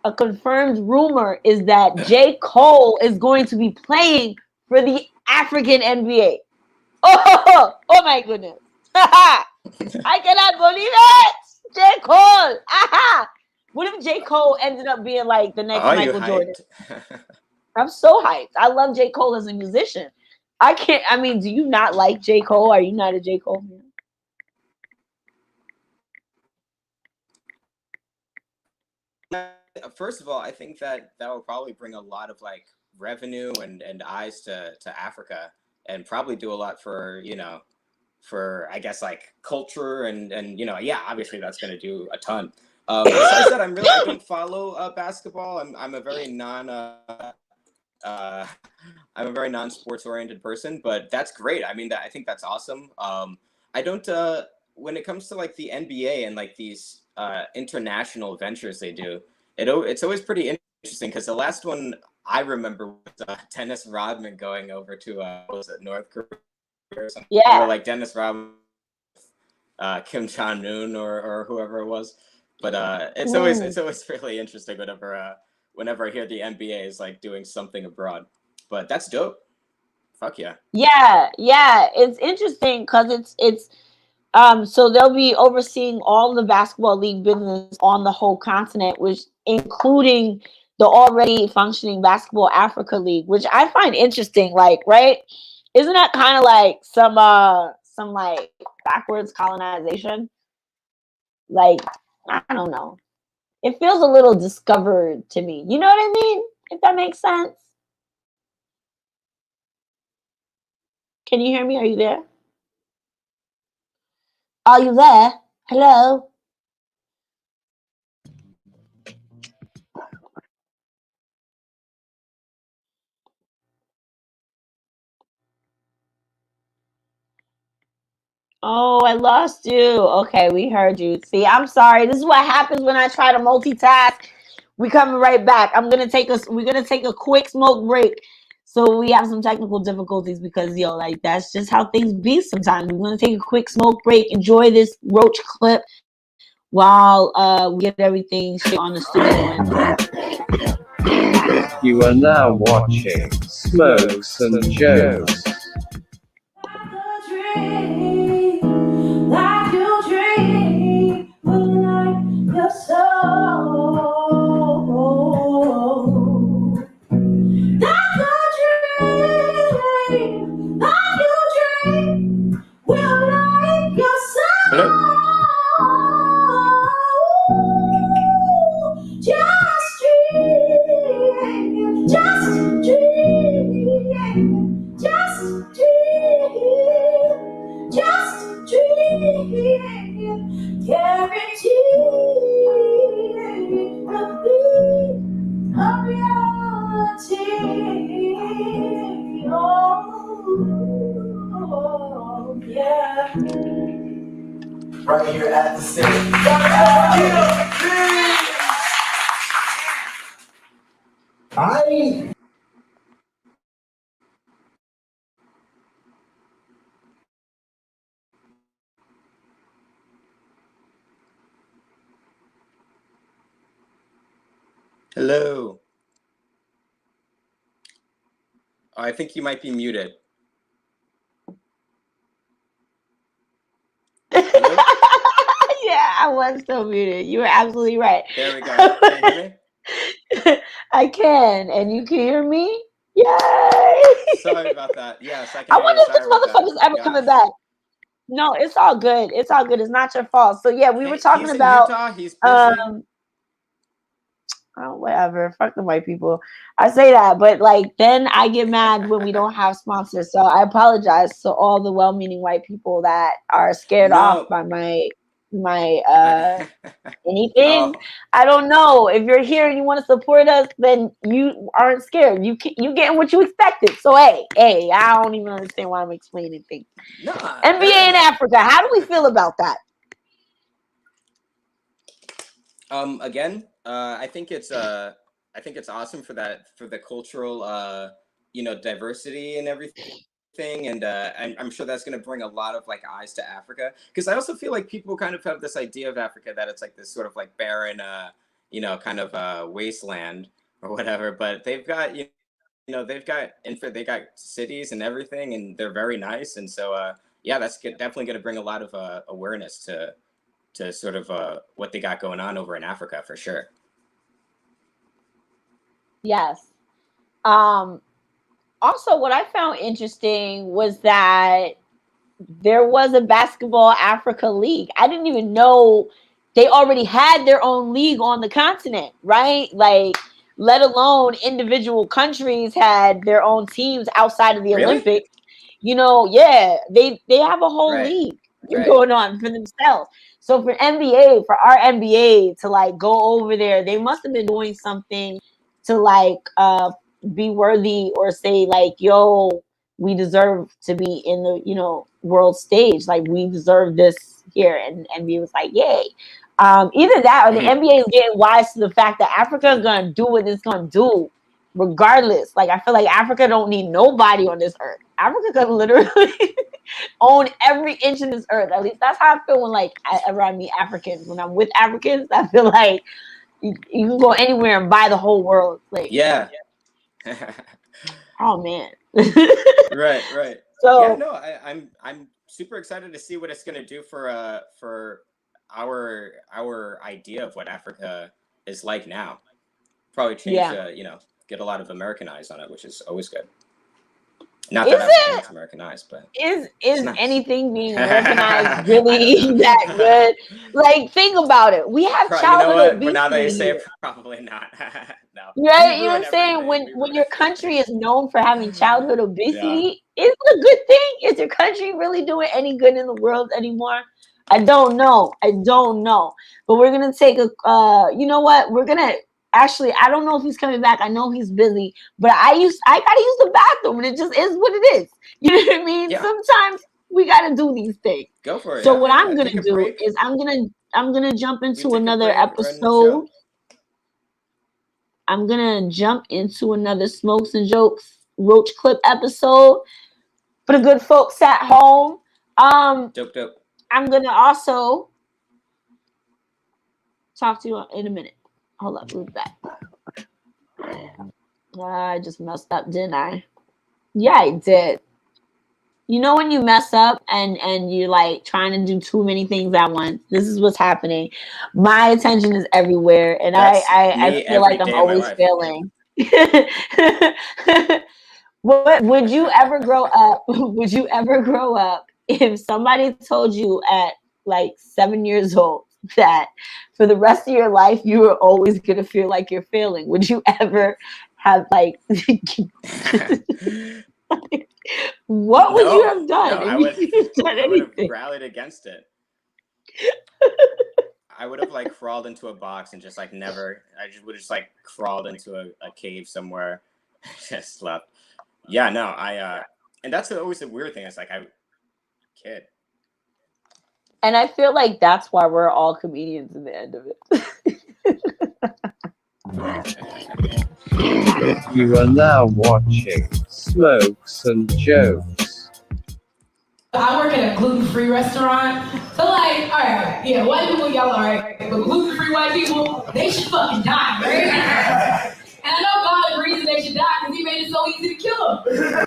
a confirmed rumor is that J. Cole is going to be playing for the African NBA. Oh my goodness. I cannot believe it. J. Cole. What if J. Cole ended up being like the next Michael Jordan? I'm so hyped. I love J. Cole as a musician. I can't. I mean, do you not like J. Cole? Are you not a J. Cole fan? First of all, I think that will probably bring a lot of like revenue and eyes to Africa, and probably do a lot for, you know, for, I guess, like culture and you know, yeah, obviously that's going to do a ton. Besides that, I don't follow basketball. I'm a very I'm a very non-sports oriented person, but that's great. I mean, I think that's awesome. I don't when it comes to like the NBA and like these international ventures they do, it's always pretty interesting, because the last one I remember was Dennis Rodman going over to what was it, North Korea or something? Yeah. Or like Dennis Rodman, Kim Jong-un or whoever it was. But it's always really interesting whenever I hear the NBA is like doing something abroad. But that's dope. Fuck yeah. Yeah, yeah. It's interesting because it's so they'll be overseeing all the basketball league business on the whole continent, which including the already functioning Basketball Africa League, which I find interesting. Like, right? Isn't that kind of like some like backwards colonization? Like, I don't know. It feels a little discovered to me. You know what I mean? If that makes sense. Can you hear me? Are you there? Are you there? Hello? Oh, I lost you. Okay, we heard you. See, I'm sorry. This is what happens when I try to multitask. We coming right back. We're gonna take a quick smoke break. So we have some technical difficulties because like that's just how things be sometimes. We're gonna take a quick smoke break, enjoy this roach clip while we get everything straight on the studio. You are now watching Smokes and Jokes. Like you dream, like your soul. Like a dream, like you dream, will like your soul. Just dream, just dream, just dream. Just dream, guaranteed to be a reality. Oh, yeah. Right here at the stage. Hello. Oh, I think you might be muted. Hello? Yeah, I was still muted. You were absolutely right. There we go. Can you hear me? I can, and you can hear me? Yay! Sorry about that. Yes, I can I hear wonder you. if this motherfucker's ever coming back. No, it's all good. It's all good. It's not your fault. So yeah, we were talking about Utah. He's busy. Oh, whatever. Fuck the white people. I say that, but like then I get mad when we don't have sponsors. So I apologize to all the well-meaning white people that are scared off by my anything. I don't know. If you're here and you want to support us, then you aren't scared. You getting what you expected. So hey, I don't even understand why I'm explaining things. NBA in Africa. How do we feel about that? Again, I think it's awesome for the cultural diversity and everything, and I'm sure that's going to bring a lot of like eyes to Africa, because I also feel like people kind of have this idea of Africa that it's like this sort of like barren kind of wasteland or whatever, but they've got they got cities and everything, and they're very nice, and so yeah, that's definitely going to bring a lot of awareness to sort of what they got going on over in Africa for sure. Yes. Also, what I found interesting was that there was a Basketball Africa League. I didn't even know they already had their own league on the continent, right? Like, let alone individual countries had their own teams outside of the Olympics. You know, yeah, they have a whole league going on for themselves. So for our NBA to like go over there, they must have been doing something to like be worthy or say like, yo, we deserve to be in the, you know, world stage. Like, we deserve this here. And NBA was like, yay. Either that or the NBA is getting wise to the fact that Africa is going to do what it's going to do regardless. Like, I feel like Africa don't need nobody on this earth. Africa could literally own every inch of this earth. At least that's how I feel when like around me Africans. When I'm with Africans, I feel like you can go anywhere and buy the whole world. Like, yeah. Oh man. Right. So yeah, no, I'm super excited to see what it's gonna do for our idea of what Africa is like now. Probably change you know, get a lot of American eyes on it, which is always good. Not that Africa is Americanized, but is nice. Anything being Americanized really that good? Like, think about it. We have childhood obesity. But now that you say it, probably not. No. Right? You know what I'm saying? When your country is known for having childhood obesity, is it a good thing? Is your country really doing any good in the world anymore? I don't know. But we're gonna take a you know what? We're gonna actually, I don't know if he's coming back. I know he's busy, but I gotta use the bathroom, and it just is what it is. You know what I mean? Yeah. Sometimes we gotta do these things. Go for it. So what I'm gonna do is I'm gonna jump into another episode. I'm gonna jump into another Smokes and Jokes Roach Clip episode for the good folks at home. Dope. I'm gonna also talk to you in a minute. Hold up, move back. I just messed up, didn't I? Yeah, I did. You know when you mess up and you're like trying to do too many things at once? This is what's happening. My attention is everywhere, and I feel like I'm always failing. What would you ever grow up? Would you ever grow up if somebody told you at like 7 years old that for the rest of your life you were always gonna feel like you're failing? Would you ever have like what would you have done? No, I would have rallied against it. I would have like crawled into a box and just like never. I would have just like crawled into a cave somewhere, just slept. Yeah, no, and that's always the weird thing. It's like kid. And I feel like that's why we're all comedians in the end of it. You are now watching Smokes and Jokes. I work at a gluten-free restaurant. So like, all right, yeah, white people, y'all all right. But gluten-free white people, they should fucking die, right? And I know God agrees that they should die because he made it so easy to kill them.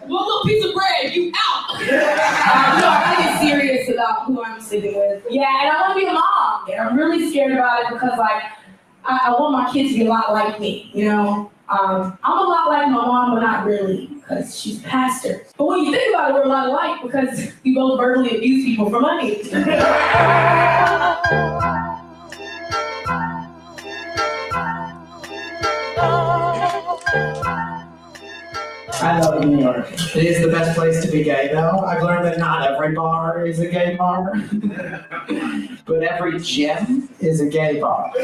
One little piece of bread, you out. I get serious about who I'm sitting with. Yeah, and I want to be a mom. And I'm really scared about it because, like, I want my kids to be a lot like me, you know? I'm a lot like my mom, but not really, because she's a pastor. But when you think about it, we're a lot alike because we both verbally abuse people for money. I love New York. It is the best place to be gay, though. I've learned that not every bar is a gay bar, but every gym is a gay bar. Do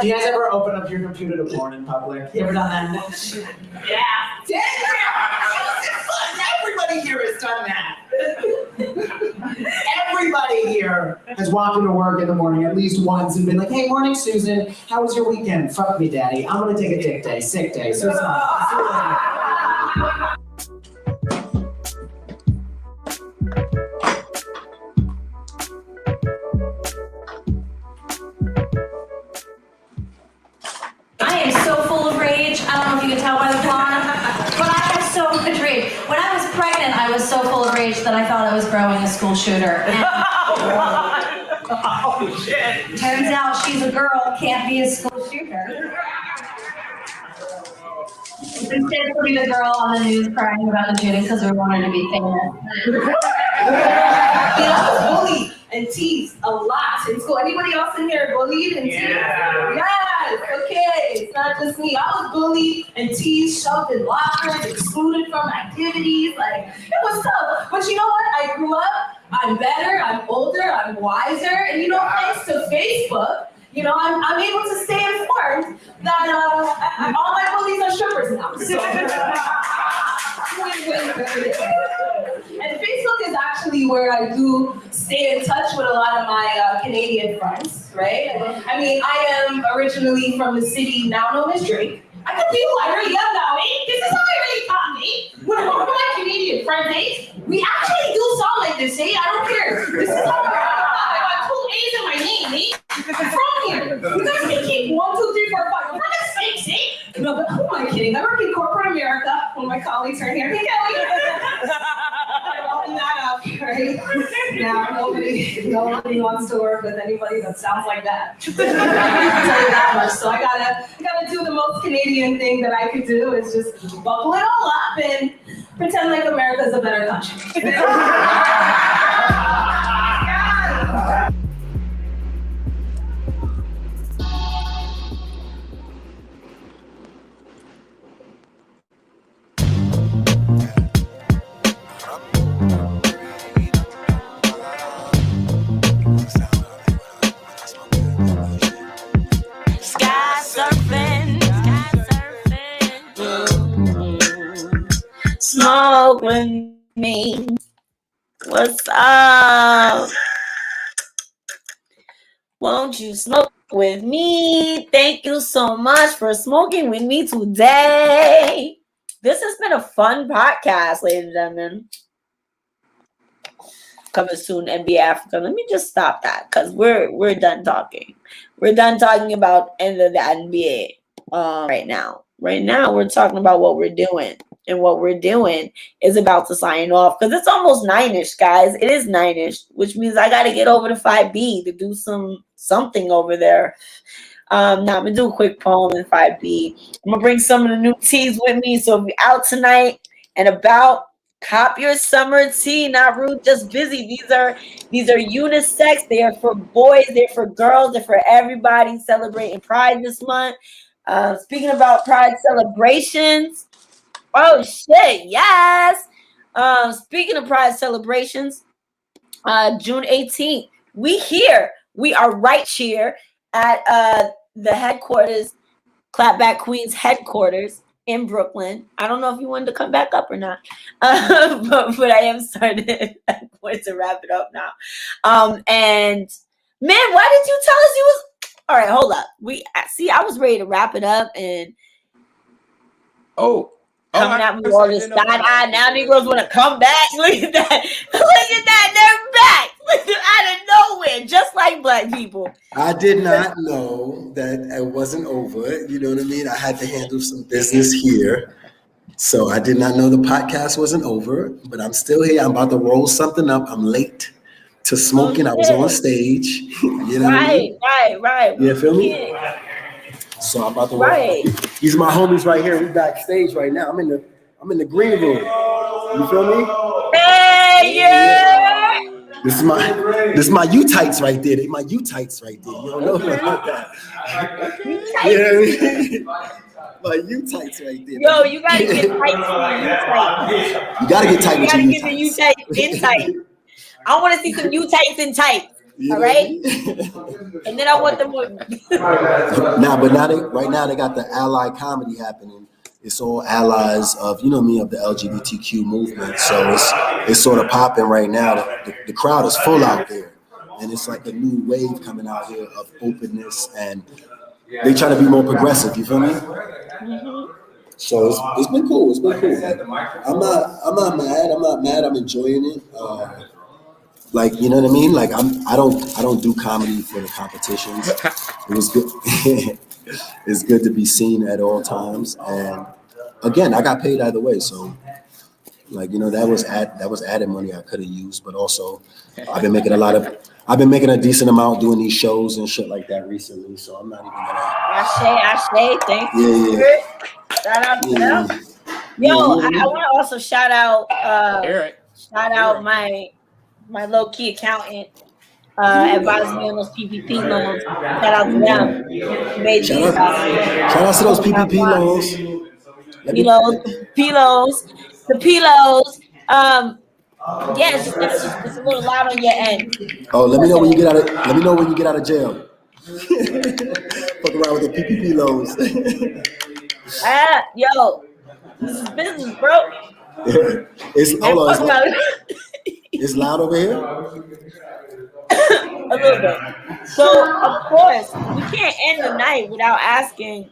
you guys ever open up your computer to porn in public? You ever done that? Yeah. Everybody here has done that. Everybody here has walked into work in the morning at least once and been like, hey, morning, Susan. How was your weekend? Fuck me, daddy. I'm going to take a dick day, sick day. So I am so full of rage. I don't know if you can tell by the blonde, but I have so much rage. When I was pregnant, I was so full of rage that I thought I was growing a school shooter. And Oh shit. Turns out she's a girl, can't be a school shooter. Instead of be the girl on the news crying about the shooting because we want her to be famous. I was bullied and teased a lot in school. Anybody else in here bullied and teased? Yeah. Yes, okay. It's not just me. I was bullied and teased, shoved in lockers, excluded from activities. Like, it was tough. But you know what? I grew up. I'm better. I'm older. I'm wiser. And thanks to Facebook, I'm able to stay informed that all my bullies are strippers now. And Facebook is actually where I do stay in touch with a lot of my Canadian friends, right? I mean, I am originally from the city now known as Drake. I could be who I really am now, eh? This is how I really taught me. When I'm with my Canadian friends, eh? We actually do sound like this, eh? I don't care. This is how I got 2 A's in my name, eh? I'm from here. You guys can keep 1, 2, 3, 4, 5. For God's sakes, eh? No, but who am I kidding? I work in corporate America. One of my colleagues are here. Hey, Kelly. I'm opening that up, right? Yeah, nobody wants to work with anybody that sounds like that. I'll tell you that much. So I gotta do the most Canadian thing that I could do is just buckle it all up and pretend like America's a better country. Smoke with me. What's up? Won't you smoke with me? Thank you so much for smoking with me today. This has been a fun podcast, ladies and gentlemen. Coming soon, NBA Africa. Let me just stop that because we're done talking. We're done talking about end of the NBA right now. Right now, we're talking about what we're doing. And what we're doing is about to sign off because it's almost 9-ish, guys. It is 9-ish, which means I got to get over to 5B to do something over there. Now I'm going to do a quick poem in 5B. I'm going to bring some of the new teas with me. So if you're out tonight and about, cop your summer tea. Not rude, just busy. These are unisex. They are for boys. They're for girls. They're for everybody celebrating Pride this month. Speaking about Pride celebrations, oh shit, yes. Speaking of Pride celebrations, June 18th, we are right here at the headquarters, Clapback Queens headquarters in Brooklyn. I don't know if you wanted to come back up or not, but I am starting to wrap it up now. And man, why did you tell us you was all right? Hold up, I was ready to wrap it up and coming at me with all this side eye. Now Negroes want to come back. Look at that. They're back. Out of nowhere, just like black people. I did not know that it wasn't over. You know what I mean? I had to handle some business here. So I did not know the podcast wasn't over, but I'm still here. I'm about to roll something up. I'm late to smoking. I was on stage. You know what I mean? Right. You feel me? So I'm about to roll. These are my homies right here. We backstage right now. I'm in the green room. You feel me? Hey, yeah. This is my U-tights right there. They my U-tights right there. You don't know about that. Yeah, my U-tights right there. Yo, you gotta get tight with your U-tights. You gotta get tight with your U-tights. You gotta get the U-tights in tight. I want to see some U-tights in tight. All right? And then I want them with right now they got the ally comedy happening. It's all allies of, of the LGBTQ movement. So it's sort of popping right now. The crowd is full out there. And it's like a new wave coming out here of openness, and they try to be more progressive, you feel me? Mm-hmm. So it's been cool. It's been cool. I'm not mad. I'm enjoying it. Like, you know what I mean? Like I don't do comedy for the competitions. It was good. It's good to be seen at all times. And again, I got paid either way. So like, that was added money I could have used, but also I've been making a lot of I've been making a decent amount doing these shows and shit like that recently, so I'm not even gonna. Ashe, thank you. Yeah. Shout out to them. Yeah, Yo, I want to also shout out my low key accountant. Advised me on those PPP loans. Shout out to them. Shout out to those PPP loans. The pillows. Yeah, it's a little loud on your end. Oh, let me know when you get out of jail. Fuck around with the PPP loans. Yo, this is business, bro. It's loud over here. A little bit. So of course we can't end the night without asking.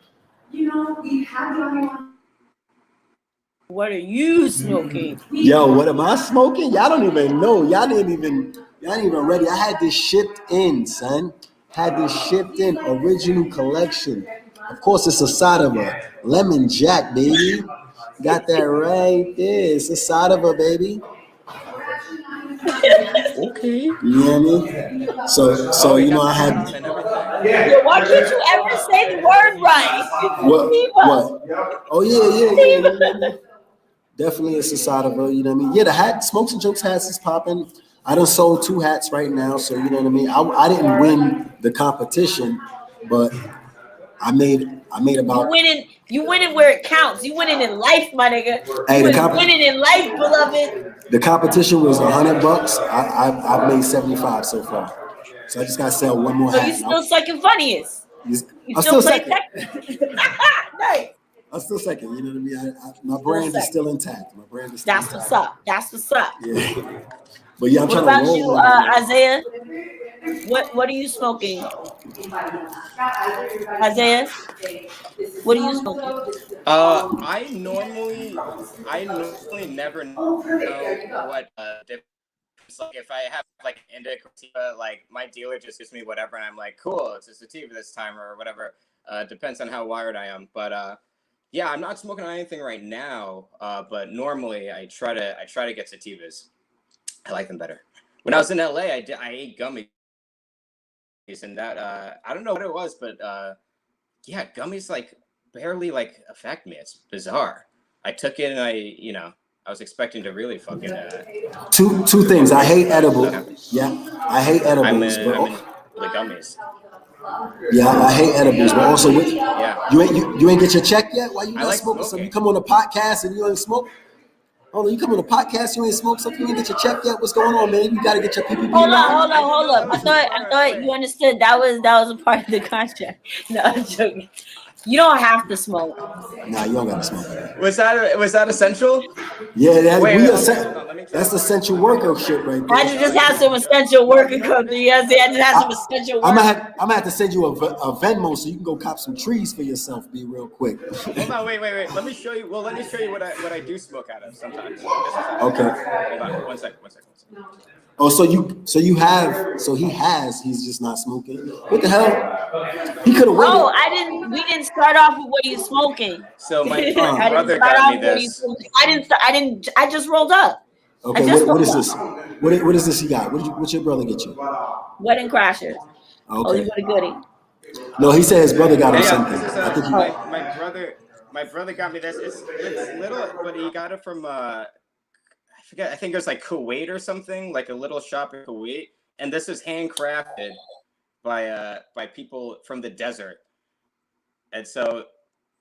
What are you smoking? Yo, what am I smoking? Y'all don't even know. Y'all ain't even ready. I had this shipped in, son. Original collection. Of course, it's a side of a lemon jack, baby. Got that right there. It's a side of a baby. Okay. You know what I mean? So you know I had. Yo, why can't you ever say the word right? What? Oh yeah. Definitely it's a side of her, you know what I mean? Yeah, the hat, Smokes and Jokes hats is popping. I done sold 2 hats right now, so you know what I mean? I didn't win the competition, but I made about... You winning where it counts. You winning in life, my nigga. Hey, winning in life, beloved. The competition was $100. I've made 75 so far. So I just gotta sell one more hat. So you still second funniest. I'm still second. Nice. I'm still second, you know what I mean? My brand is still intact. That's what's up. Yeah. But yeah, I'm trying to roll. What about you, Isaiah? What are you smoking? Isaiah? What are you smoking? I normally never know what difference. Like if I have like indica sativa, like my dealer just gives me whatever, and I'm like, cool, it's a sativa this time or whatever. Depends on how wired I am, but yeah, I'm not smoking on anything right now. But normally I try to get sativas. I like them better. When I was in LA, I ate gummies, and that I don't know what it was, but yeah, gummies like barely like affect me. It's bizarre. I took it and I was expecting to really fucking. Two things. I hate edibles. Yeah, I hate edibles. I'm in the gummies. Yeah, I hate edibles, but also you ain't get your check yet. Why you not smoking? So you come on a podcast and you ain't smoke. Oh, you come on a podcast, you ain't smoked something, you ain't get your check yet. What's going on, man? You gotta get your PPP. Hold up. I thought you understood that was a part of the contract. No, I'm joking. You don't have to smoke. Nah, you don't gotta smoke. Was that essential? Yeah, that's essential worker shit right there. I just have some essential worker company. You know what I'm saying? I just have some essential worker. I'm gonna have to send you a Venmo so you can go cop some trees for yourself. Be real quick. Hold on, wait. Let me show you. Well, let me show you what I do smoke out of sometimes. Okay. Hold on, one second. Oh, he's just not smoking. What the hell? He could have waited. Oh, we didn't start off with what he's smoking. So my brother got me this. I just rolled up. Okay, what is this? What is this you got? What's your brother get you? Wedding Crashers. Okay. Oh, you got a goodie. No, he said his brother got him something. This is my brother got me this. It's little, but he got it from I think it was like Kuwait or something, like a little shop in Kuwait. And this is handcrafted by people from the desert. And so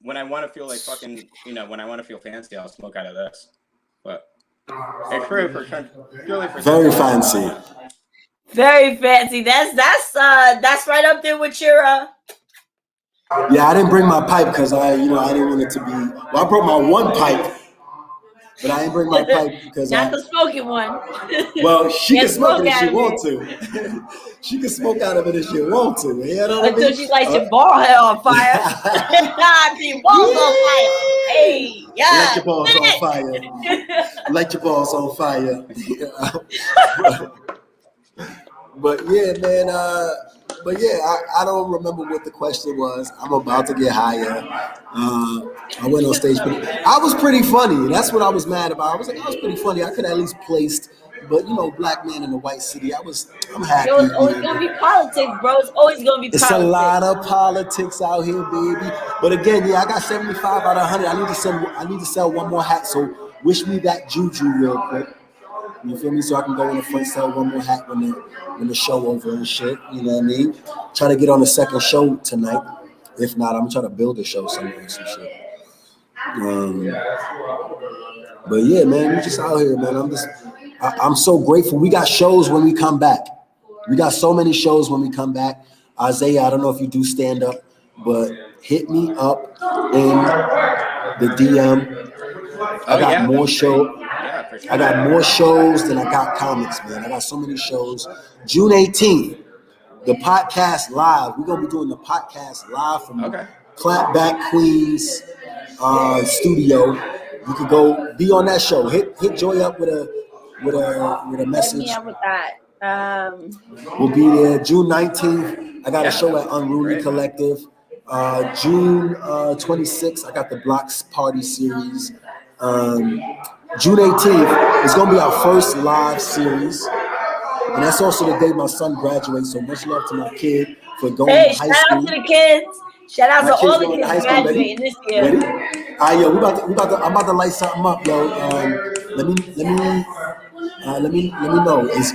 when I want to feel like fucking, when I want to feel fancy, I'll smoke out of this. But it's purely for very fancy. Very fancy. That's right up there with your Yeah, I didn't bring my pipe because I didn't want it to be. Well, I brought my one pipe. But I ain't bring my pipe because not the smoking one. Well, she can smoke it if she want to. She can smoke out of it if she want to. You know what Until she lights your ball head on fire. Your balls on fire. Hey, yeah. Light your balls on fire. Light your balls on fire. But yeah, man. But yeah, I don't remember what the question was. I'm about to get higher. I went on stage. I was pretty funny. That's what I was mad about. I was pretty funny. I could at least placed but you know, black man in a white city, I'm happy. Yo, it's always gonna be politics, bro. It's always gonna be It's politics. a lot of politics out here, baby. But again, yeah, I got 75 out of 100. I need to sell one more hat. So wish me that juju real quick. You feel me? So I can go in the front, sell one more hat when the show over and shit. You know what I mean? Try to get on the second show tonight. If not, I'm gonna try to build a show somewhere or some shit. But yeah, man, we just out here, man. I'm so grateful. We got shows when we come back. We got so many shows when we come back. Isaiah, I don't know if you do stand up, but hit me up in the DM. I got more shows. Yeah, for sure. I got more shows than I got comics, man. I got so many shows. June 18th, the podcast live. We're gonna be doing the podcast live from Clapback Queens studio. You could go be on that show. Hit Joy up with a message. Hit me up with that. We'll be there June 19th. I got a show at Unruly Collective. June 26th, I got the Blocks Party series. June 18th is gonna be our first live series, and that's also the day my son graduates. So much love to my kid for going to high school. Shout out to the kids. Shout out to all the kids graduating this year. Ready? All right, yo, I'm about to light something up, yo. Let me know. It's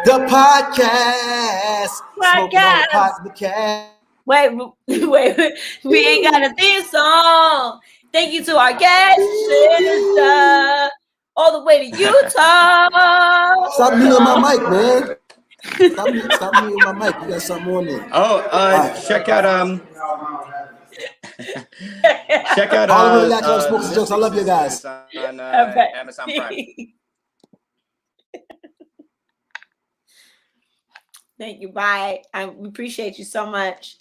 the podcast. Wait, we ain't got a theme song. Thank you to our guest sister, all the way to Utah. Stop muting my mic, man. Stop muting my mic. You got something on there. Check out Harlemriveryachtclub Smokes and Jokes. I love you guys. On Amazon Prime. Thank you. Bye. We appreciate you so much.